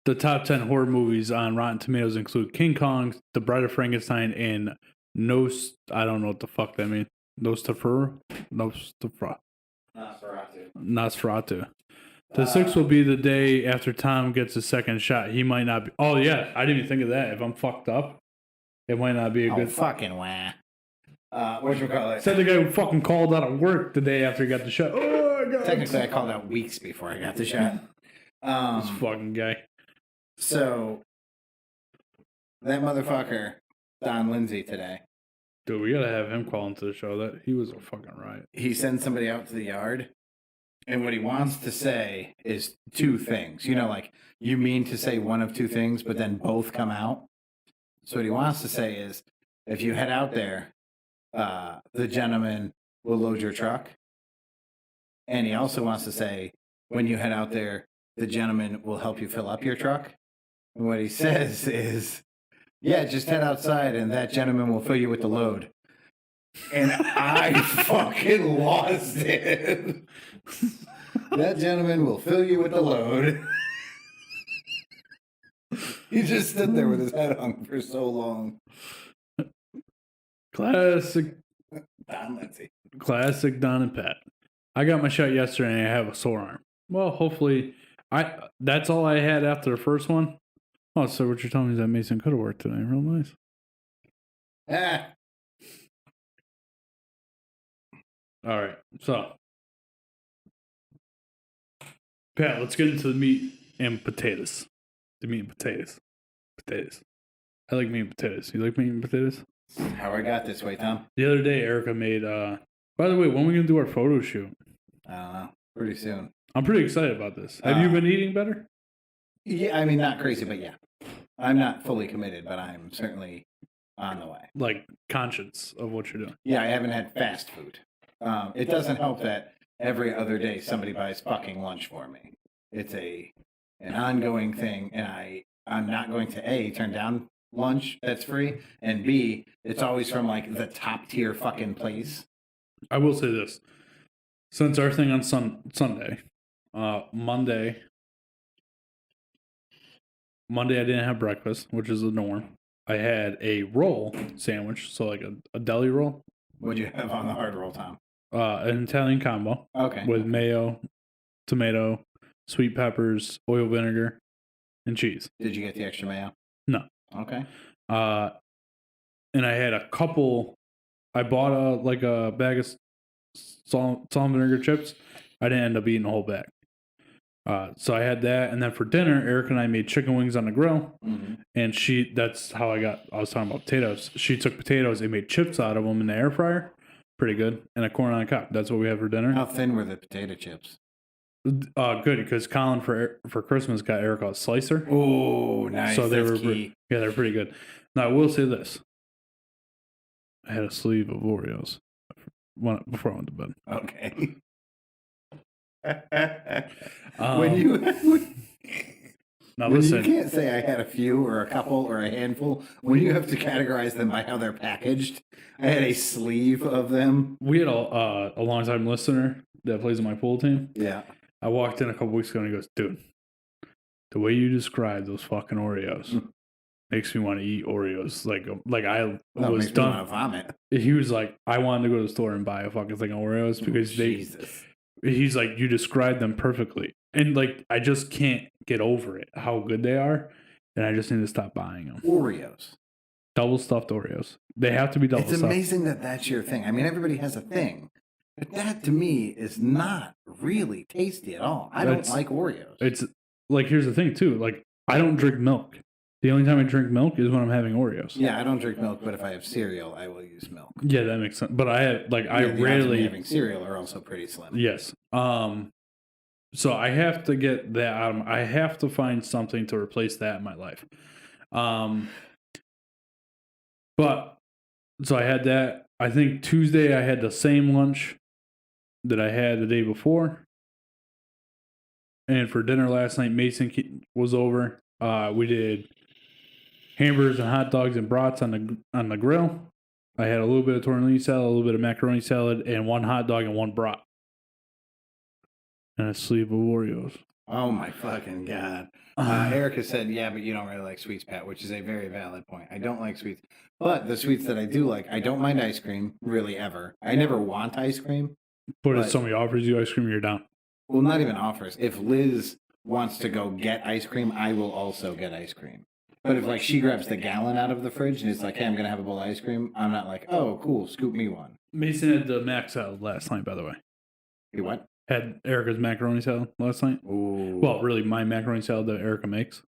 the top 10 horror movies on Rotten Tomatoes include King Kong, The Bride of Frankenstein, and I don't know what the fuck that means. Nosferatu. The sixth will be the day after Tom gets his second shot. He might not be. Oh, yeah. I didn't even think of that. If I'm fucked up, it might not be a good. Fucking wah. Whatchamacallit? Said the guy who fucking called out of work the day after he got the shot. Oh, my God. Technically, I called out weeks before I got the shot. This fucking guy. So, that motherfucker, Don Lindsay, today. Dude, we gotta have him call into the show. That he was a fucking riot. He sends somebody out to the yard, and what he wants to say is two things. You know, like, you mean to say one of two things, but then both come out. So what he wants to say is, if you head out there, the gentleman will load your truck. And he also wants to say, when you head out there, the gentleman will help you fill up your truck. And what he says is, yeah, just head outside and that gentleman will fill you with the load. And I fucking lost it. That gentleman will fill you with the load. He just stood there with his head hung for so long. Classic Don Lindsay. Classic Don and Pat. I got my shot yesterday and I have a sore arm. Well, hopefully, that's all I had after the first one. Oh, so what you're telling me is that Mason could have worked today. Real nice. All right, so Pat, let's get into the meat and potatoes. The meat and potatoes. Potatoes. I like meat and potatoes. You like meat and potatoes? How I got this way, Tom? The other day, Erica made. By the way, when are we gonna do our photo shoot? I don't know. Pretty soon. I'm pretty excited about this. Have you been eating better? Yeah, I mean, not crazy, but yeah. I'm not fully committed, but I'm certainly on the way. Like, conscious of what you're doing. Yeah, I haven't had fast food. It doesn't help that every other day somebody buys fucking lunch for me. It's an ongoing thing, and I'm not going to A, turn down lunch that's free, and B, it's always from like the top tier fucking place. I will say this. Since our thing on Sunday, Monday I didn't have breakfast, which is the norm. I had a roll sandwich, so like a deli roll. What'd you have on the hard roll, Tom? An Italian combo. Okay. With mayo, tomato, sweet peppers, oil vinegar, and cheese. Did you get the extra mayo? No. Okay. And I had a couple. I bought a bag of salt and vinegar chips. I didn't end up eating a whole bag. So I had that, and then for dinner, Eric and I made chicken wings on the grill, and that's how I was talking about potatoes. She took potatoes and made chips out of them in the air fryer. Pretty good. And a corn on the cob. That's what we had for dinner. How thin were the potato chips? Good, because Colin for Christmas got Eric a slicer. Oh, nice. So That's key. they're pretty good. Now I will say this: I had a sleeve of Oreos before I went to bed. Okay. Now When listen, you can't say I had a few or a couple or a handful. When you have to categorize them by how they're packaged, I had a sleeve of them. we had a longtime listener that plays on my pool team. Yeah. I walked in a couple weeks ago and he goes, dude, the way you describe those fucking Oreos makes me want to eat Oreos. Like I was makes me done. want to vomit. He was like, I wanted to go to the store and buy a fucking thing of Oreos because Jesus. he's like, you described them perfectly. And like, I just can't get over it, how good they are. And I just need to stop buying them. Oreos. Double stuffed Oreos. They have to be double It's stuffed. amazing that that's your thing. I mean, everybody has a thing. But that to me is not really tasty at all. I don't like Oreos. It's like, here's the thing too. Like, I don't drink milk. The only time I drink milk is when I'm having Oreos. Yeah, I don't drink milk, but if I have cereal, I will use milk. Yeah, that makes sense. But I have like Yeah, I the odds of me rarely having cereal are also pretty slim. Yes. So I have to get that out of I have to find something to replace that in my life. But so I had that. I think Tuesday I had the same lunch that I had the day before. And for dinner last night, Mason was over. We did hamburgers and hot dogs and brats on the grill. I had a little bit of tortellini salad, a little bit of macaroni salad, and one hot dog and one brat. And a sleeve of Oreos. Oh my fucking God. Erica said, yeah, but you don't really like sweets, Pat, which is a very valid point. I don't like sweets. But the sweets that I do like, I don't mind ice cream, really, ever. I never want ice cream. But if somebody offers you ice cream, you're down. Well, not even offers. If Liz wants to go get ice cream, I will also get ice cream. But if, like, she grabs the gallon out of the fridge and is like, hey, I'm going to have a bowl of ice cream, I'm not like, oh, cool, scoop me one. Mason had the mac salad last night, by the way. You what? Had Erica's macaroni salad last night. Ooh. Well, really, my macaroni salad that Erica makes.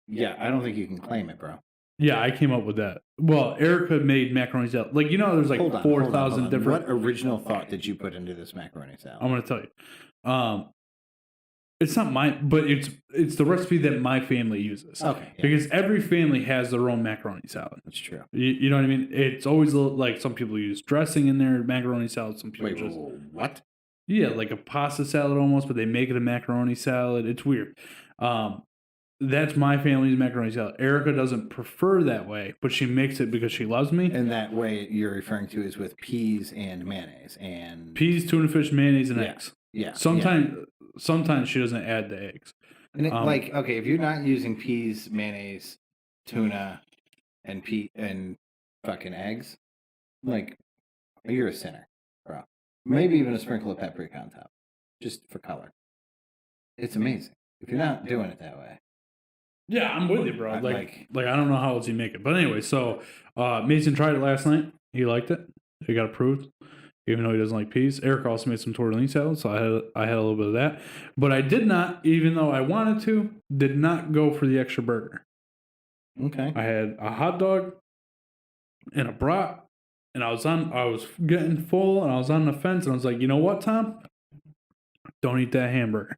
Yeah, I don't think you can claim it, bro. Yeah, I came up with that. Well, Erica made macaroni salad. Like, you know, there's like 4,000 different. What original thought did you put into this macaroni salad? I'm going to tell you. It's not mine, but it's the recipe that my family uses. Okay. Yeah. Because every family has their own macaroni salad. That's true. You know what I mean? It's always like some people use dressing in their macaroni salad. Some people just what? Yeah, like a pasta salad almost, but they make it a macaroni salad. It's weird. That's my family's macaroni salad. Erica doesn't prefer that way, but she makes it because she loves me. And that way you're referring to is with peas and mayonnaise and peas, tuna fish, mayonnaise, and eggs. Yeah. Sometimes she doesn't add the eggs. And like, okay, if you're not using peas, mayonnaise, tuna, and fucking eggs, like, you're a sinner, bro. Maybe even a sprinkle of paprika on top, just for color. It's amazing. If you're not doing it that way. Yeah, I'm with you, bro. Like I don't know how else you make it. But anyway, so Mason tried it last night. He liked it. He got approved, even though he doesn't like peas. Eric also made some tortellini salad, so I had a little bit of that. But I did not, even though I wanted to, did not go for the extra burger. Okay. I had a hot dog and a brat, and I was getting full, and I was on the fence, and I was like, you know what, Tom? Don't eat that hamburger.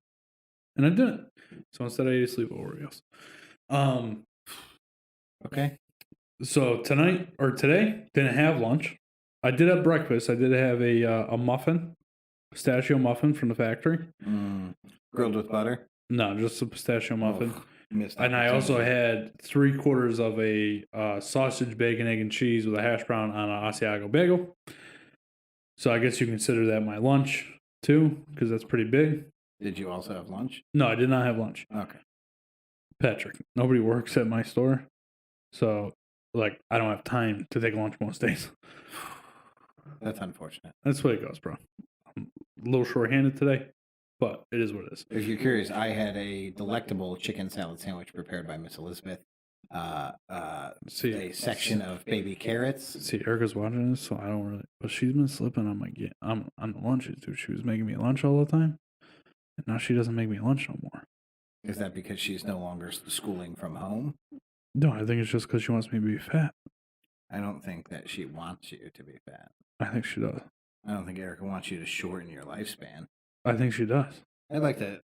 And I didn't. So instead I ate a sleeve of Oreos. Okay. So today, didn't have lunch. I did have breakfast. I did have a muffin, pistachio muffin from the factory. Grilled with butter? No, just a pistachio muffin. Missed and I also had 3/4 of a sausage, bacon, egg, and cheese with a hash brown on an Asiago bagel. So I guess you consider that my lunch too, because that's pretty big. Did you also have lunch? No, I did not have lunch. Okay. Patrick, nobody works at my store. So, like, I don't have time to take lunch most days. That's unfortunate. That's the way it goes, bro. I'm a little short-handed today, but it is what it is. If you're curious, I had a delectable chicken salad sandwich prepared by Miss Elizabeth. A section of baby carrots. See, Erica's watching this, so I don't really... But she's been slipping on on the lunches, dude. She was making me lunch all the time. And now she doesn't make me lunch no more. Is that because she's no longer schooling from home? No, I think it's just because she wants me to be fat. I don't think that she wants you to be fat. I think she does. I don't think Erica wants you to shorten your lifespan. I think she does. I'd like to,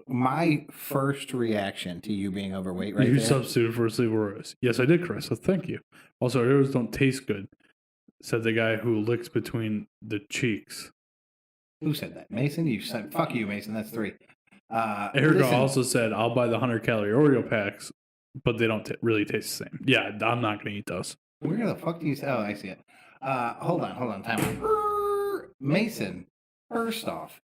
my first reaction to you being overweight right You there. substituted for a sleeve of Oreos. Yes, I did, Chris, so thank you. Also, Oreos don't taste good, said the guy who licks between the cheeks. Who said that? Mason? You said, fuck you, Mason. That's 3. Erica listen, also said, I'll buy the 100-calorie Oreo packs, but they don't really taste the same. Yeah, I'm not going to eat those. where the fuck do you... Oh, I see it. Hold on. Time out. Mason, first off,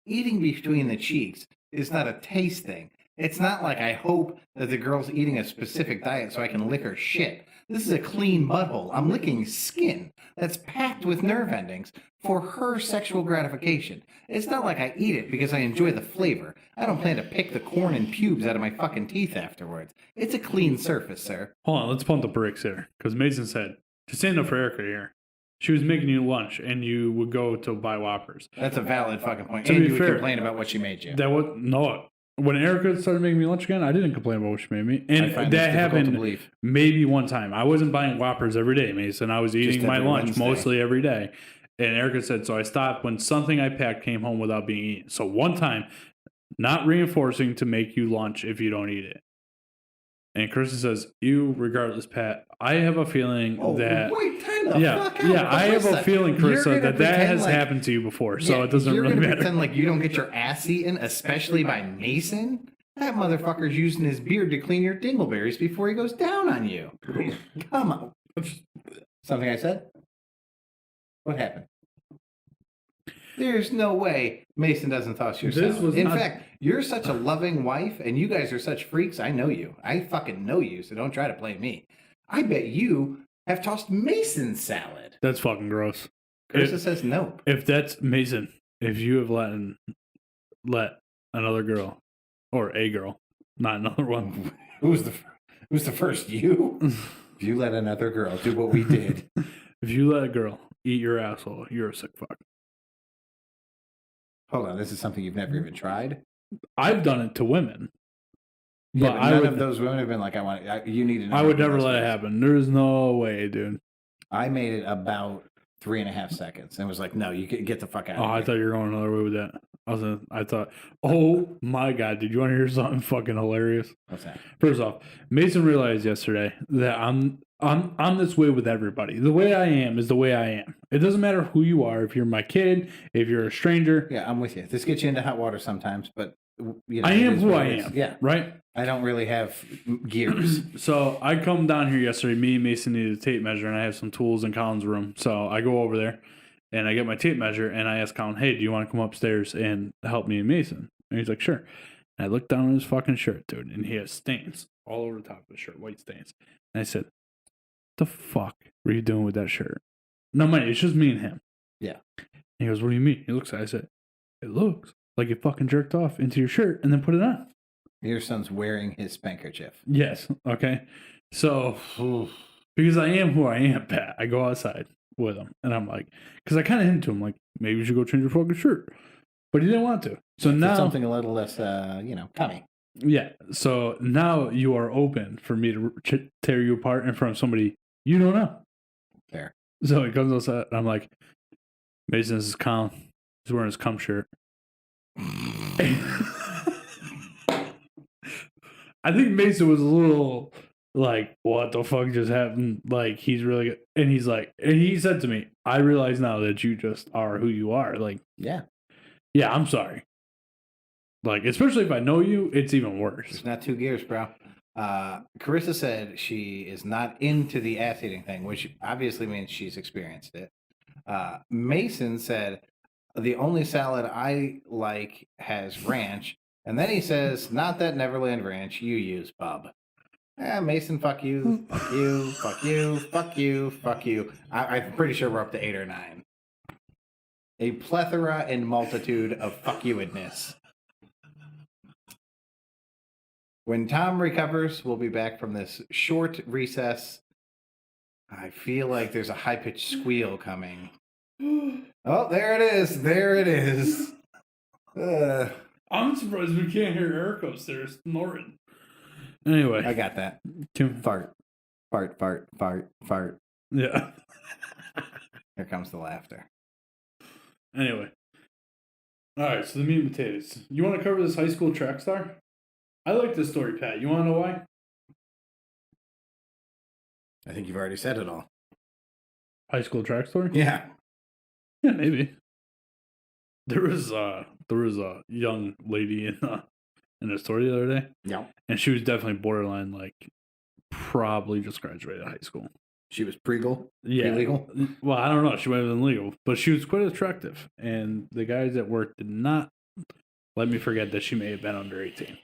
eating between the cheeks is not a taste thing. It's not like I hope that the girl's eating a specific diet so I can lick her shit. This is a clean butthole. I'm licking skin that's packed with nerve endings for her sexual gratification. It's not like I eat it because I enjoy the flavor. I don't plan to pick the corn and pubes out of my fucking teeth afterwards. It's a clean surface, sir. Hold on, let's pump the brakes here. Because Mason said, to stand up for Erica here, she was making you lunch and you would go to buy Whoppers. That's a valid fucking point. To And be you would fair, complain about what she made you. That was no. When Erica started making me lunch again, I didn't complain about what she made me, I and find that this difficult to happened believe. maybe one time. I wasn't buying Whoppers every day, Mason. I was eating my every lunch Wednesday. mostly every day. And Erica said, so I stopped when something I packed came home without being eaten. So one time, not reinforcing to make you lunch if you don't eat it. And Kristen says, "You, regardless, Pat. I have a feeling that wait, time the yeah, fuck out. yeah. I have a feeling, You're Krista, gonna that pretend has like- happened to you before. So Yeah, it doesn't you're really gonna matter. pretend like you don't get your ass eaten, especially by Mason. That motherfucker's using his beard to clean your dingleberries before he goes down on you. Come on. Something I said? What happened? There's no way Mason doesn't toss your This salad. was In not- fact, you're such a loving wife, and you guys are such freaks. I know you. I fucking know you, so don't try to play me. I bet you have tossed Mason's salad. That's fucking gross. Carissa says nope. If that's Mason, if you have let another girl or a girl, not another one. Who's the first? You? If you let another girl do what we did. If you let a girl eat your asshole, you're a sick fuck. Hold on, this is something you've never even tried? I've done it to women. Yeah, But but I none would, of those women have been like, you need to know. I would never let it happen. There's no way, dude. I made it about 3.5 seconds and was like, no, you get the fuck out Oh, of here. I thought you were going another way with that. I thought, oh my God, did you want to hear something fucking hilarious? What's that? First off, Mason realized yesterday that I'm this way with everybody. The way I am is the way I am. It doesn't matter who you are. If you're my kid, if you're a stranger. Yeah, I'm with you. This gets you into hot water sometimes, but you know, I it am is who what I it is. am. Yeah, Right? I don't really have gears. So I come down here yesterday. Me and Mason needed a tape measure, and I have some tools in Colin's room. So I go over there, and I get my tape measure, and I ask Colin, hey, do you want to come upstairs and help me and Mason? And he's like, sure. And I look down at his fucking shirt, dude, and he has stains all over the top of his shirt, white stains. And I said, the fuck were you doing with that shirt? No, man, it's just me and him. Yeah. And he goes, what do you mean? He looks at it. I said, it looks like you fucking jerked off into your shirt and then put it on. Your son's wearing his spankerchief. Yes. Okay. So, because I am who I am, Pat, I go outside with him and I'm like, because I kind of hinted to him, like, maybe you should go change your fucking shirt. But he didn't want to. So It's now, something a little less, coming. yeah. So now you are open for me to tear you apart in front of somebody you don't know. Fair. So he comes outside and I'm like, Mason, this is Colin. He's wearing his cum shirt. I think Mason was a little like, what the fuck just happened? Like, he's really good. And he's like, and he said to me, I realize now that you just are who you are. Like, Yeah. yeah, I'm sorry. Like, especially if I know you, it's even worse. It's not 2 gears, bro. Carissa said she is not into the ass eating thing, which obviously means she's experienced it. Mason said, the only salad I like has ranch. And then he says, not that Neverland ranch you use, bub. Mason, fuck you, fuck you, fuck you, fuck you, fuck you. I'm pretty sure we're up to 8 or 9. A plethora and multitude of fuck you-edness. When Tom recovers, we'll be back from this short recess. I feel like there's a high-pitched squeal coming. Oh, there it is. There it is. I'm surprised we can't hear Eric upstairs snoring. Anyway. I got that. Fart. Fart, fart, fart, fart. Yeah. Here comes the laughter. Anyway. All right, so the meat and potatoes. You want to cover this high school track star? I like this story, Pat. You want to know why? I think you've already said it all. High school track story? Yeah. Yeah, maybe. There was a young lady in a store the other day, Yeah. and she was definitely borderline, like, probably just graduated high school. She was pre-legal? Yeah. Pre-legal? Well, I don't know. She might have been legal, but she was quite attractive, and the guys at work did not let me forget that she may have been under 18.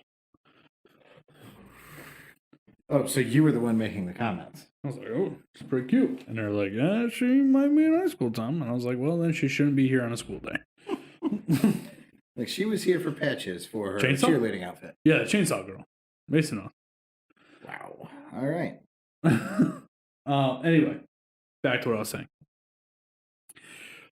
Oh, so you were the one making the comments. I was like, oh, she's pretty cute. And they're like, yeah, she might be in high school, Tom. And I was like, well, then she shouldn't be here on a school day. Like, she was here for patches for her Chainsaw? cheerleading outfit. Yeah, the chainsaw girl. Mason off. Wow. All right. Anyway, back to what I was saying.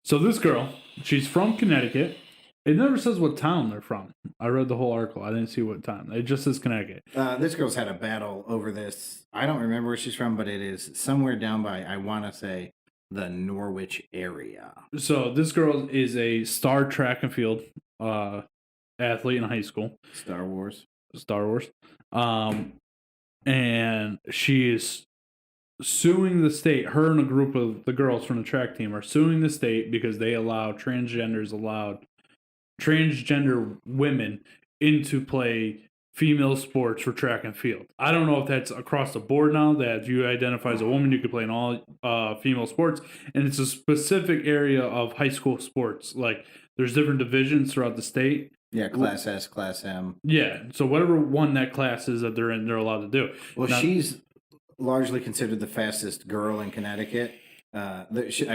So this girl, she's from Connecticut. It never says what town they're from. I read the whole article. I didn't see what town. It just says Connecticut. This girl's had a battle over this. I don't remember where she's from, but it is somewhere down by, I want to say, the Norwich area. So this girl is a star track and field athlete in high school. Star Wars. And she is suing the state. Her and a group of the girls from the track team are suing the state because they allow transgender women into play female sports for track and field. I don't know if that's across the board now, that if you identify as a woman, you can play in all female sports. And it's a specific area of high school sports. Like, there's different divisions throughout the state. Yeah, Class S, Class M. Yeah, so whatever one that class is that they're in, they're allowed to do. Well, now, she's largely considered the fastest girl in Connecticut. I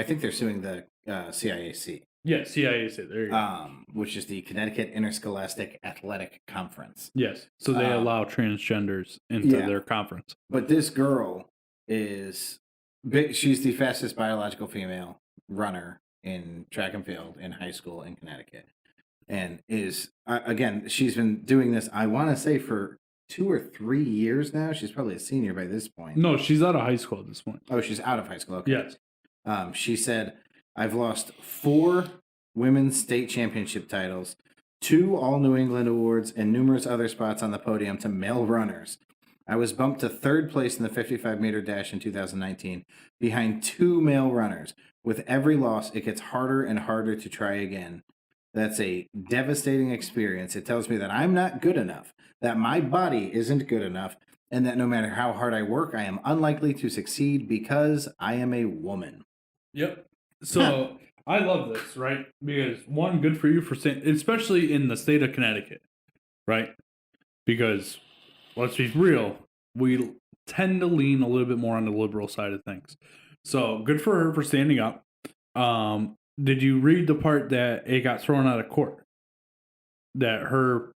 think they're suing the CIAC. Yeah, CIAC. There you go. Which is the Connecticut Interscholastic Athletic Conference. Yes, so they allow transgenders into their conference. But this girl she's the fastest biological female runner in track and field in high school in Connecticut. And again, she's been doing this, I want to say, for 2 or 3 years now. She's probably a senior by this point. No, she's out of high school at this point. Oh, she's out of high school. Okay. Yes. She said, I've lost 4 women's state championship titles, 2 All New England awards, and numerous other spots on the podium to male runners. I was bumped to 3rd place in the 55-meter dash in 2019, behind 2 male runners. With every loss, it gets harder and harder to try again. That's a devastating experience. It tells me that I'm not good enough, that my body isn't good enough, and that no matter how hard I work, I am unlikely to succeed because I am a woman. Yep. So I love this, right? Because one, good for you for saying, especially in the state of Connecticut, right? Because let's be real, we tend to lean a little bit more on the liberal side of things. So good for her for standing up. Did you read the part that it got thrown out of court? That her,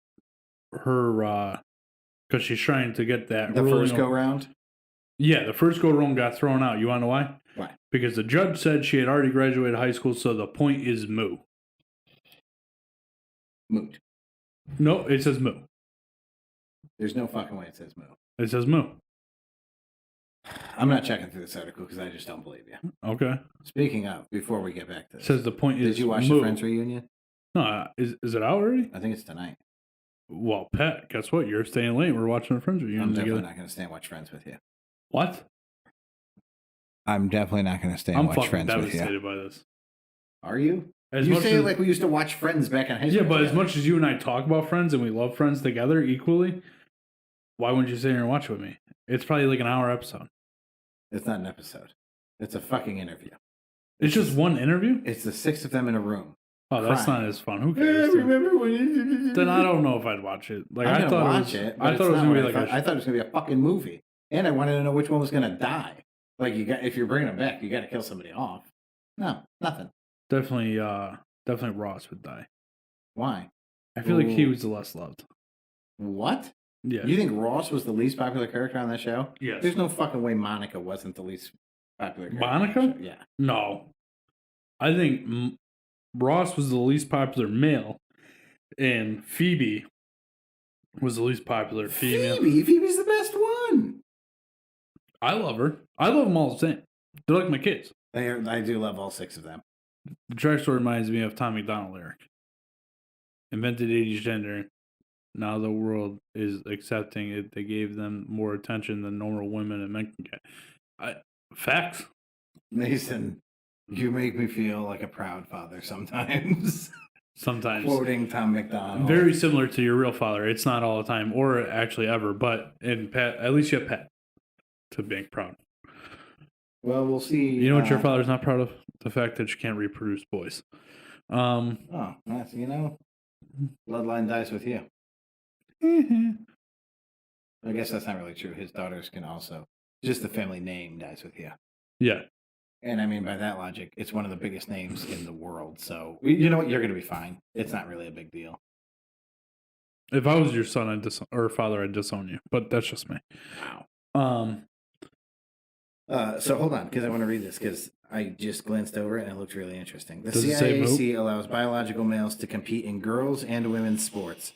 because she's trying to get that the first go round. Yeah, the first go round got thrown out. You want to know why? Why? Because the judge said she had already graduated high school, so the point is moot. Moot. No, it says moot. There's no fucking way it says moot. It says moot. I'm not checking through this article because I just don't believe you. Okay. Speaking of, before we get back to this, It says the point is did you watch moot. the Friends reunion? No, is it out already? I think it's tonight. Well, Pat, guess what? You're staying late. We're watching the Friends reunion I'm definitely together. not going to stay and watch Friends with you. What? I'm definitely not going to stay and I'm watch fucking Friends with you. devastated by this. Are you? As You much say it as- like we used to watch Friends back in high school. Yeah, but as together. much as you and I talk about Friends and we love Friends together equally, why wouldn't you sit here and watch with me? It's probably like an hour episode. It's not an episode. It's a fucking interview. It's just one interview? It's the 6 of them in a room. Oh, that's crying. not as fun. Who cares? dude? remember when? Then I don't know if I'd watch it. Like I'm I gonna thought watch it was, it. I thought it was gonna be like I thought it was gonna be a fucking movie, and I wanted to know which one was gonna die. Like if you're bringing them back, you got to kill somebody off. No, nothing. definitely Ross would die. Why? I feel like he Ooh. was the less loved. What? Yeah. You think Ross was the least popular character on that show? Yes. There's no fucking way Monica wasn't the least popular character. Monica? on that show. Yeah. No. I think Ross was the least popular male, and Phoebe was the least popular female. Phoebe's the best one. I love her. I love them all the same. They're like my kids. I do love all 6 of them. The track story reminds me of Tom McDonald lyric. Invented 80s gender. Now the world is accepting it. They gave them more attention than normal women and men can get. Facts. Mason, you make me feel like a proud father sometimes. sometimes. Quoting Tom McDonald. Very similar to your real father. It's not all the time, or actually ever, but in Pat, at least you have Pat to make proud. Well, we'll see. You know what your father's not proud of? The fact that you can't reproduce boys. Oh, that's, bloodline dies with you. I guess that's not really true. His daughters can also. Just the family name dies with you. Yeah. And I mean, by that logic, it's one of the biggest names in the world. So, you know what? You're going to be fine. It's not really a big deal. If I was your son or father, I'd disown you. But that's just me. Wow. So hold on, because I want to read this, because I just glanced over it and it looks really interesting. The CIAC allows biological males to compete in girls' and women's sports.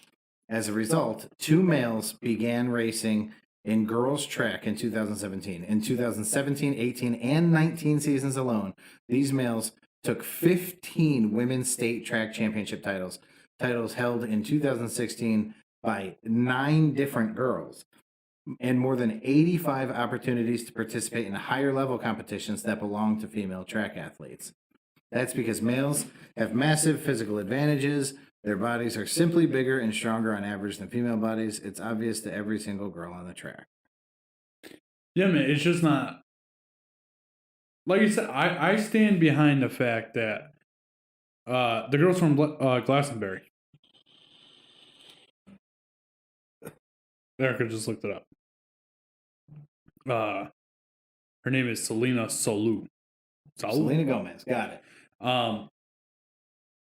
As a result, 2 males began racing in girls' track in 2017. In 2017, 18, and 19 seasons alone, these males took 15 women's state track championship titles held in 2016 by 9 different girls, and more than 85 opportunities to participate in higher level competitions that belong to female track athletes. That's because males have massive physical advantages. Their bodies are simply bigger and stronger on average than female bodies. It's obvious to every single girl on the track. Yeah, man, it's just not. Like you said, I stand behind the fact that the girls from Glastonbury. Erica just looked it up. Her name is Selena Solou. Selena Gomez, got it.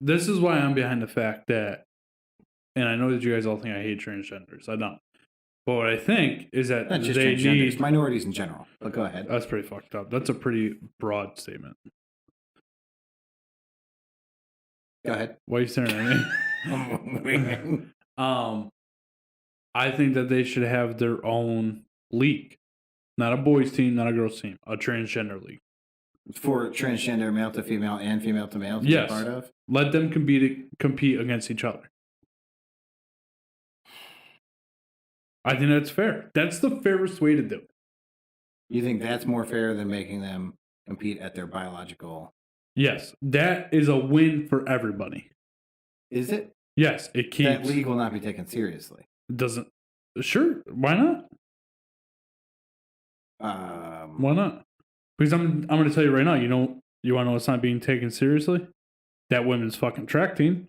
This is why I'm behind the fact that, and I know that you guys all think I hate transgenders. I don't. But what I think is that Not just they transgenders, need minorities in general. But go ahead. That's pretty fucked up. That's a pretty broad statement. Go ahead. Why are you staring at me? I think that they should have their own league. Not a boys team, not a girls team. A transgender league. For transgender male to female and female to male to yes. be part of? Let them compete against each other. I think that's fair. That's the fairest way to do it. You think that's more fair than making them compete at their biological? Yes. That is a win for everybody. Is it? Yes. It keeps... That league will not be taken seriously. It doesn't... Sure. Why not? Why not? Because I'm going to tell you right now, you want to know what's not being taken seriously? That women's fucking track team.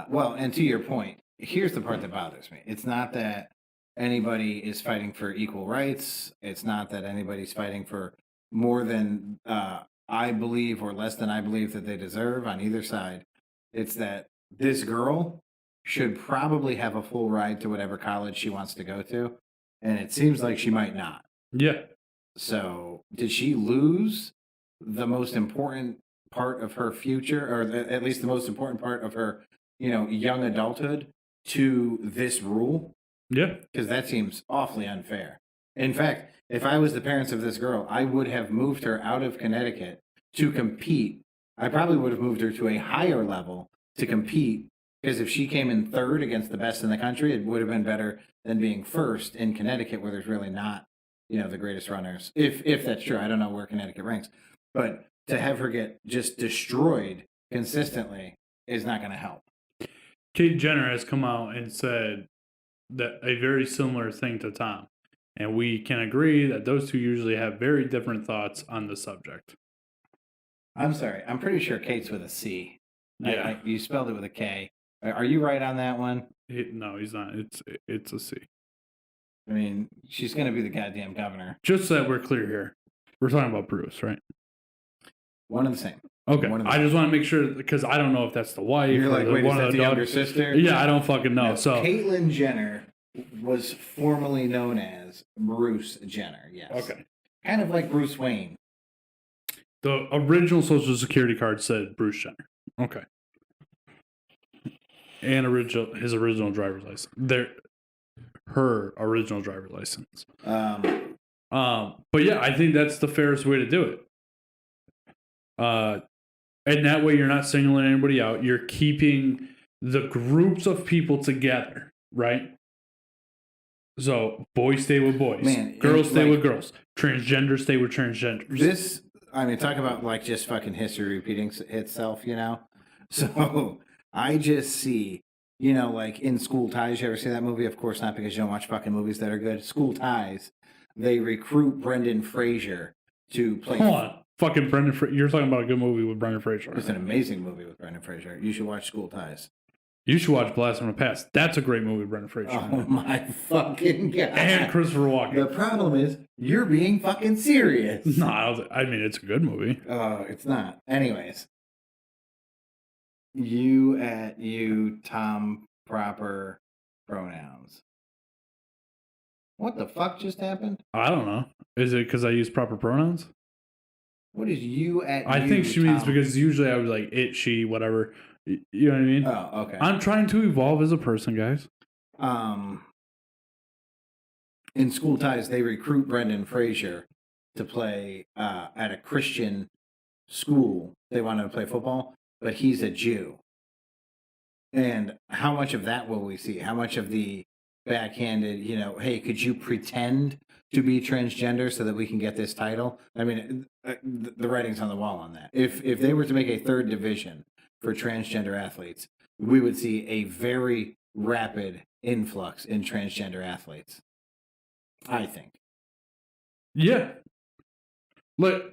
Well, and to your point, here's the part that bothers me. It's not that anybody is fighting for equal rights. It's not that anybody's fighting for more than I believe or less than I believe that they deserve on either side. It's that this girl should probably have a full ride to whatever college she wants to go to. And it seems like she might not. Yeah. So did she lose the most important part of her future, or at least the most important part of her, young adulthood to this rule? Yeah. Because that seems awfully unfair. In fact, if I was the parents of this girl, I would have moved her out of Connecticut to compete. I probably would have moved her to a higher level to compete, because if she came in third against the best in the country, it would have been better than being first in Connecticut, where there's really not, the greatest runners. If that's true, I don't know where Connecticut ranks. But to have her get just destroyed consistently is not going to help. Kate Jenner has come out and said that a very similar thing to Tom. And we can agree that those two usually have very different thoughts on the subject. I'm sorry. I'm pretty sure Kate's with a C. Yeah. You spelled it with a K. Are you right on that one? No, he's not. It's a C. I mean, she's going to be the goddamn governor. Just so that we're clear here. We're talking about Bruce, right? One and the same. Okay. I just want to make sure, because I don't know if that's the wife. You're like, wait, is that the younger sister? Yeah, I don't fucking know. No, so Caitlyn Jenner was formerly known as Bruce Jenner, yes. Okay. Kind of like Bruce Wayne. The original Social Security card said Bruce Jenner. Okay. And his original driver's license. Her original driver's license. But yeah, I think that's the fairest way to do it. And that way you're not singling anybody out. You're keeping the groups of people together, right? So boys stay with boys. Girls stay with girls. Transgenders stay with transgenders. Talk about like just fucking history repeating itself, So I just see, like in School Ties. You ever see that movie? Of course not, because you don't watch fucking movies that are good. School Ties. They recruit Brendan Fraser to play. Hold on. Fucking Brendan Fraser. You're talking about a good movie with Brendan Fraser. It's an amazing movie with Brendan Fraser. You should watch School Ties. You should watch Blast from the Past. That's a great movie with Brendan Fraser. Oh my fucking god. And Christopher Walken. The problem is, you're being fucking serious. No, I mean, it's a good movie. Oh, it's not. Anyways. You, Tom, proper pronouns. What the fuck just happened? I don't know. Is it because I use proper pronouns? What is you at I think she means because usually I would like it, she, whatever. You know what I mean? Oh, okay. I'm trying to evolve as a person, guys. In School Ties, they recruit Brendan Fraser to play at a Christian school. They want him to play football, but he's a Jew. And how much of that will we see? How much of the backhanded, hey, could you pretend to be transgender so that we can get this title? I mean, the writing's on the wall on that. If they were to make a third division for transgender athletes, we would see a very rapid influx in transgender athletes, I think. Yeah. Like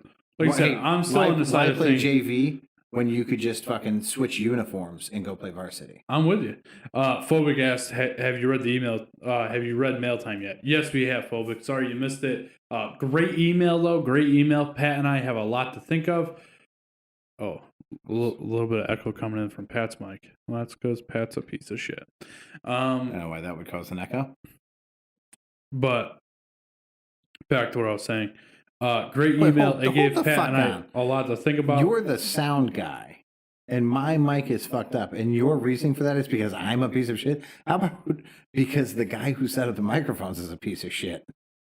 I said, I'm still on the side of play things. JV when you could just fucking switch uniforms and go play varsity. I'm with you. Phobic asked, have you read the email? Have you read Mail Time yet? Yes, we have, Phobic. Sorry you missed it. Great email, though. Great email. Pat and I have a lot to think of. Oh, a little bit of echo coming in from Pat's mic. Well, that's because Pat's a piece of shit. I don't know why that would cause an echo. But back to what I was saying. Great email. It gave Pat and I a lot to think about. You're the sound guy, and my mic is fucked up, and your reasoning for that is because I'm a piece of shit? How about because the guy who set up the microphones is a piece of shit?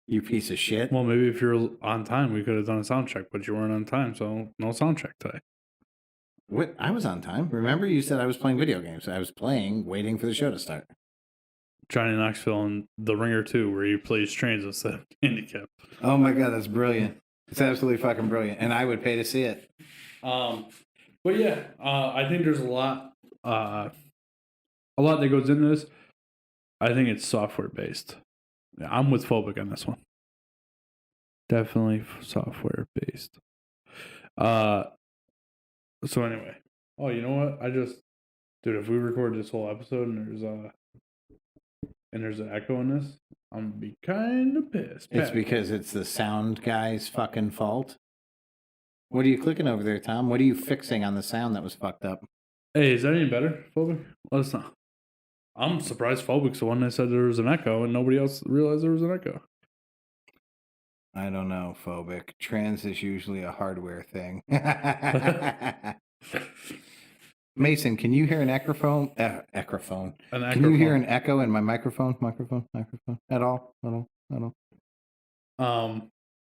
You piece of shit. Well, maybe if you're on time, we could have done a sound check, but you weren't on time, so no sound check today. What? I was on time. Remember, you said I was playing video games. I was playing, waiting for the show to start. Johnny Knoxville in The Ringer 2, where he plays trains instead of handicap. Oh my god, that's brilliant! It's absolutely fucking brilliant, and I would pay to see it. But yeah, I think there's a lot that goes into this. I think it's software based. Yeah, I'm with Phobic on this one. Definitely software based. So anyway, oh, you know what? Dude, if we record this whole episode and there's an echo in this, I'm gonna be kind of pissed. It's because it's the sound guy's fucking fault. What are you clicking over there, Tom? What are you fixing on the sound that was fucked up? Hey, is that any better, Phobic? Let us know. I'm surprised Phobic's the one that said there was an echo and nobody else realized there was an echo. I don't know, Phobic. Trans is usually a hardware thing. Mason, can you hear an echophone? Can you hear an echo in my microphone? At all? Do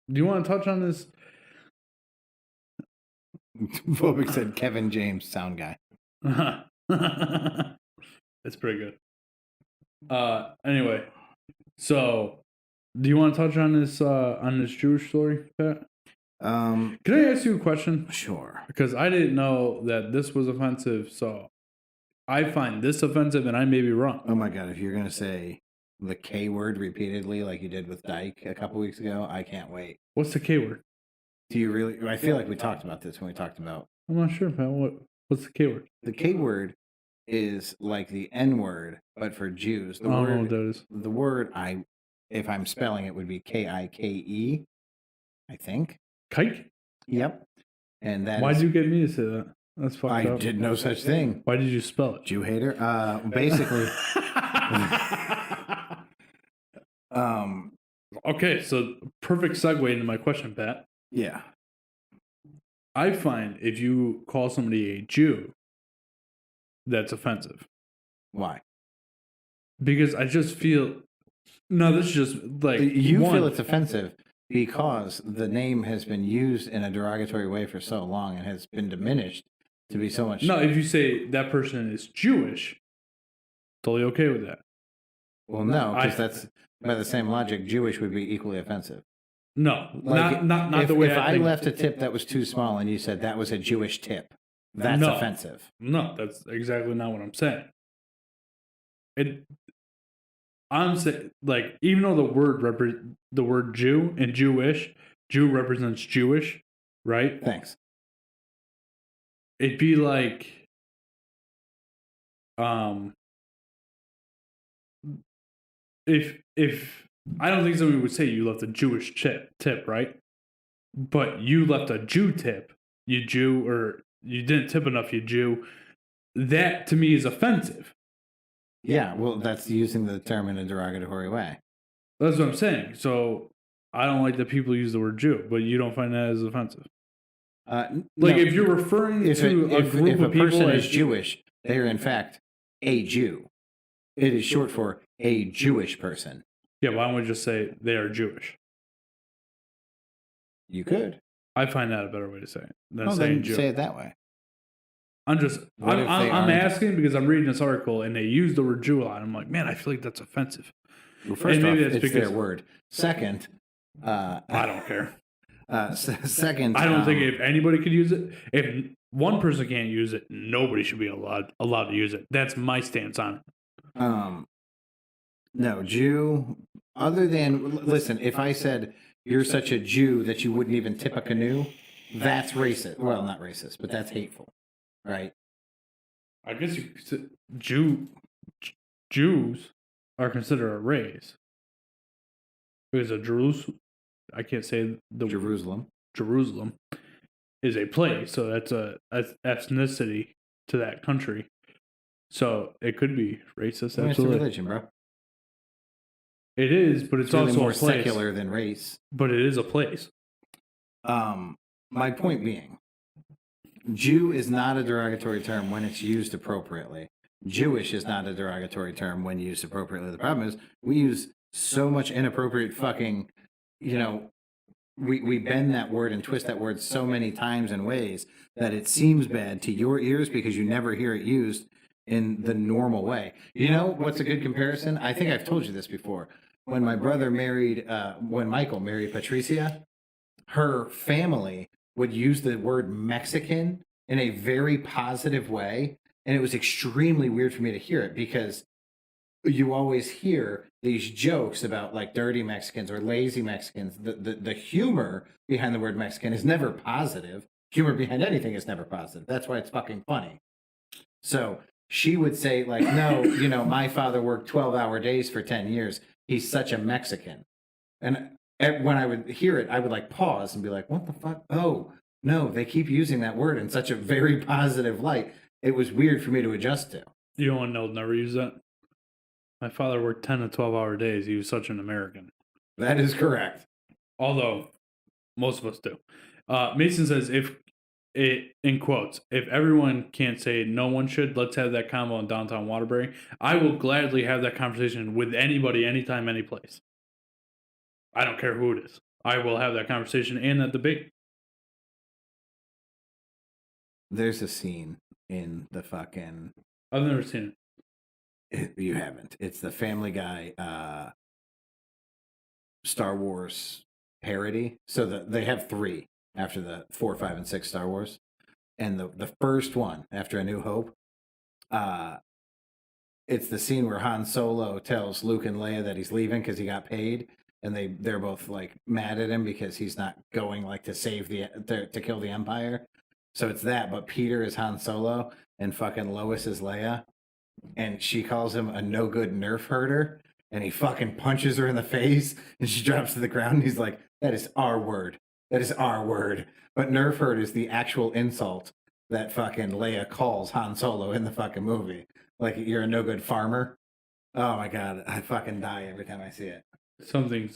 you want to touch on this? Phobic said Kevin James, sound guy. It's pretty good. Anyway, so do you want to touch on this Jewish story, Pat? Can I ask you a question? Sure. Because I didn't know that this was offensive, so I find this offensive, and I may be wrong. Oh my god! If you're gonna say the K word repeatedly, like you did with Dyke a couple weeks ago, I can't wait. What's the K word? Do you really? I feel like we talked about this when we talked about. I'm not sure, Pat. What's the K word? The K word is like the N word, but for Jews. The I don't word, know what that is. The word if I'm spelling it, would be Kike. I think. Kike? Yep. And that. Why did you get me to say that? That's fucked up. I did no such thing. Why did you spell it? Jew hater. Basically. Okay, so perfect segue into my question, Pat. Yeah. I find if you call somebody a Jew, that's offensive. Why? Because I just feel. No, this is just like. You feel it's offensive because the name has been used in a derogatory way for so long and has been diminished to be so much. No, if you say that person is Jewish, totally okay with that. Well, no, because that's by the same logic, Jewish would be equally offensive. No, like not if, the way if I think. left a tip that was too small and you said that was a Jewish tip, that's No. offensive. No, that's exactly not what I'm saying. I'm saying, like, even though the word Jew and Jewish, Jew represents Jewish, right? Thanks. It'd be like, if I don't think somebody would say you left a Jewish tip, right? But you left a Jew tip, you Jew, or you didn't tip enough, you Jew. That to me is offensive. Yeah, well, that's using the term in a derogatory way. That's what I'm saying. So I don't like that people use the word Jew, but you don't find that as offensive. Like, if you're referring to a group if a of people person as is Jewish, they are in fact a Jew. It is short for a Jewish person. Yeah, why don't we just say they are Jewish? You could. I find that a better way to say it than Well, saying then Jew. say it that way. I'm aren't? asking because I'm reading this article and they use the word Jew a lot. I'm like, man, I feel like that's offensive. Well, first And off, maybe that's it's because their word. Second, I don't care. Second, I don't think if anybody could use it, if one person can't use it, nobody should be allowed to use it. That's my stance on it. No, Jew. Other than listen, if I said you're such a Jew that you wouldn't even tip a canoe, that's racist. Well, not racist, but that's hateful, right? I guess you could say Jews are considered a race because of Jerusalem. I can't say the Jerusalem. Jerusalem is a place, so that's a ethnicity to that country. So it could be racist. I mean, it's a Absolutely, religion, bro. it is, but it's really also more a place. secular than race. But it is a place. My point being, Jew is not a derogatory term when it's used appropriately. Jewish is not a derogatory term when used appropriately. The problem is we use so much inappropriate fucking, we bend that word and twist that word so many times and ways that it seems bad to your ears because you never hear it used in the normal way. You know what's a good comparison? I think I've told you this before. When my brother married, when Michael married Patricia, her family would use the word Mexican in a very positive way. And it was extremely weird for me to hear it because you always hear these jokes about like dirty Mexicans or lazy Mexicans. The humor behind the word Mexican is never positive. Humor behind anything is never positive. That's why it's fucking funny. So she would say like, no, my father worked 12-hour days for 10 years. He's such a Mexican. And when I would hear it, I would like pause and be like, what the fuck? Oh, no, they keep using that word in such a very positive light. It was weird for me to adjust to. You don't know, never use that. My father worked 10 to 12-hour days. He was such an American. That is correct. Although most of us do. Mason says, in quotes, if everyone can't say no one should, let's have that convo in downtown Waterbury. I will gladly have that conversation with anybody, anytime, any place. I don't care who it is. I will have that conversation and that debate. There's a scene in the fucking... I've never seen it. You haven't. It's the Family Guy Star Wars parody. So they have 3 after the 4, 5, and 6 Star Wars. And the first one, after A New Hope, it's the scene where Han Solo tells Luke and Leia that he's leaving because he got paid. And they're both like mad at him because he's not going like to save to kill the Empire. So it's that, but Peter is Han Solo and fucking Lois is Leia. And she calls him a no good nerf herder. And he fucking punches her in the face and she drops to the ground. And he's like, that is our word. That is our word. But nerf herd is the actual insult that fucking Leia calls Han Solo in the fucking movie. Like, you're a no good farmer. Oh my God. I fucking die every time I see it. Something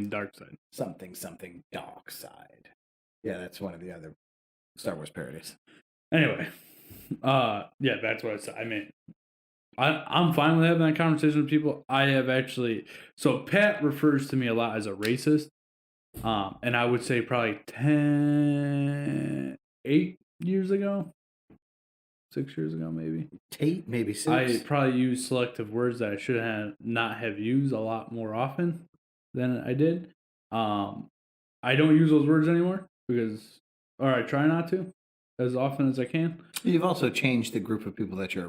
dark side. Something dark side. Yeah, that's one of the other Star Wars parodies. Anyway, yeah, that's what I said. I mean, I'm fine with having that conversation with people. I have actually, so Pat refers to me a lot as a racist, and I would say probably 8 years ago, 6 years ago, maybe. 8, maybe 6. I probably used selective words that I should not have used a lot more often than I did. I don't use those words anymore or I try not to. as often as I can. You've also changed the group of people that you're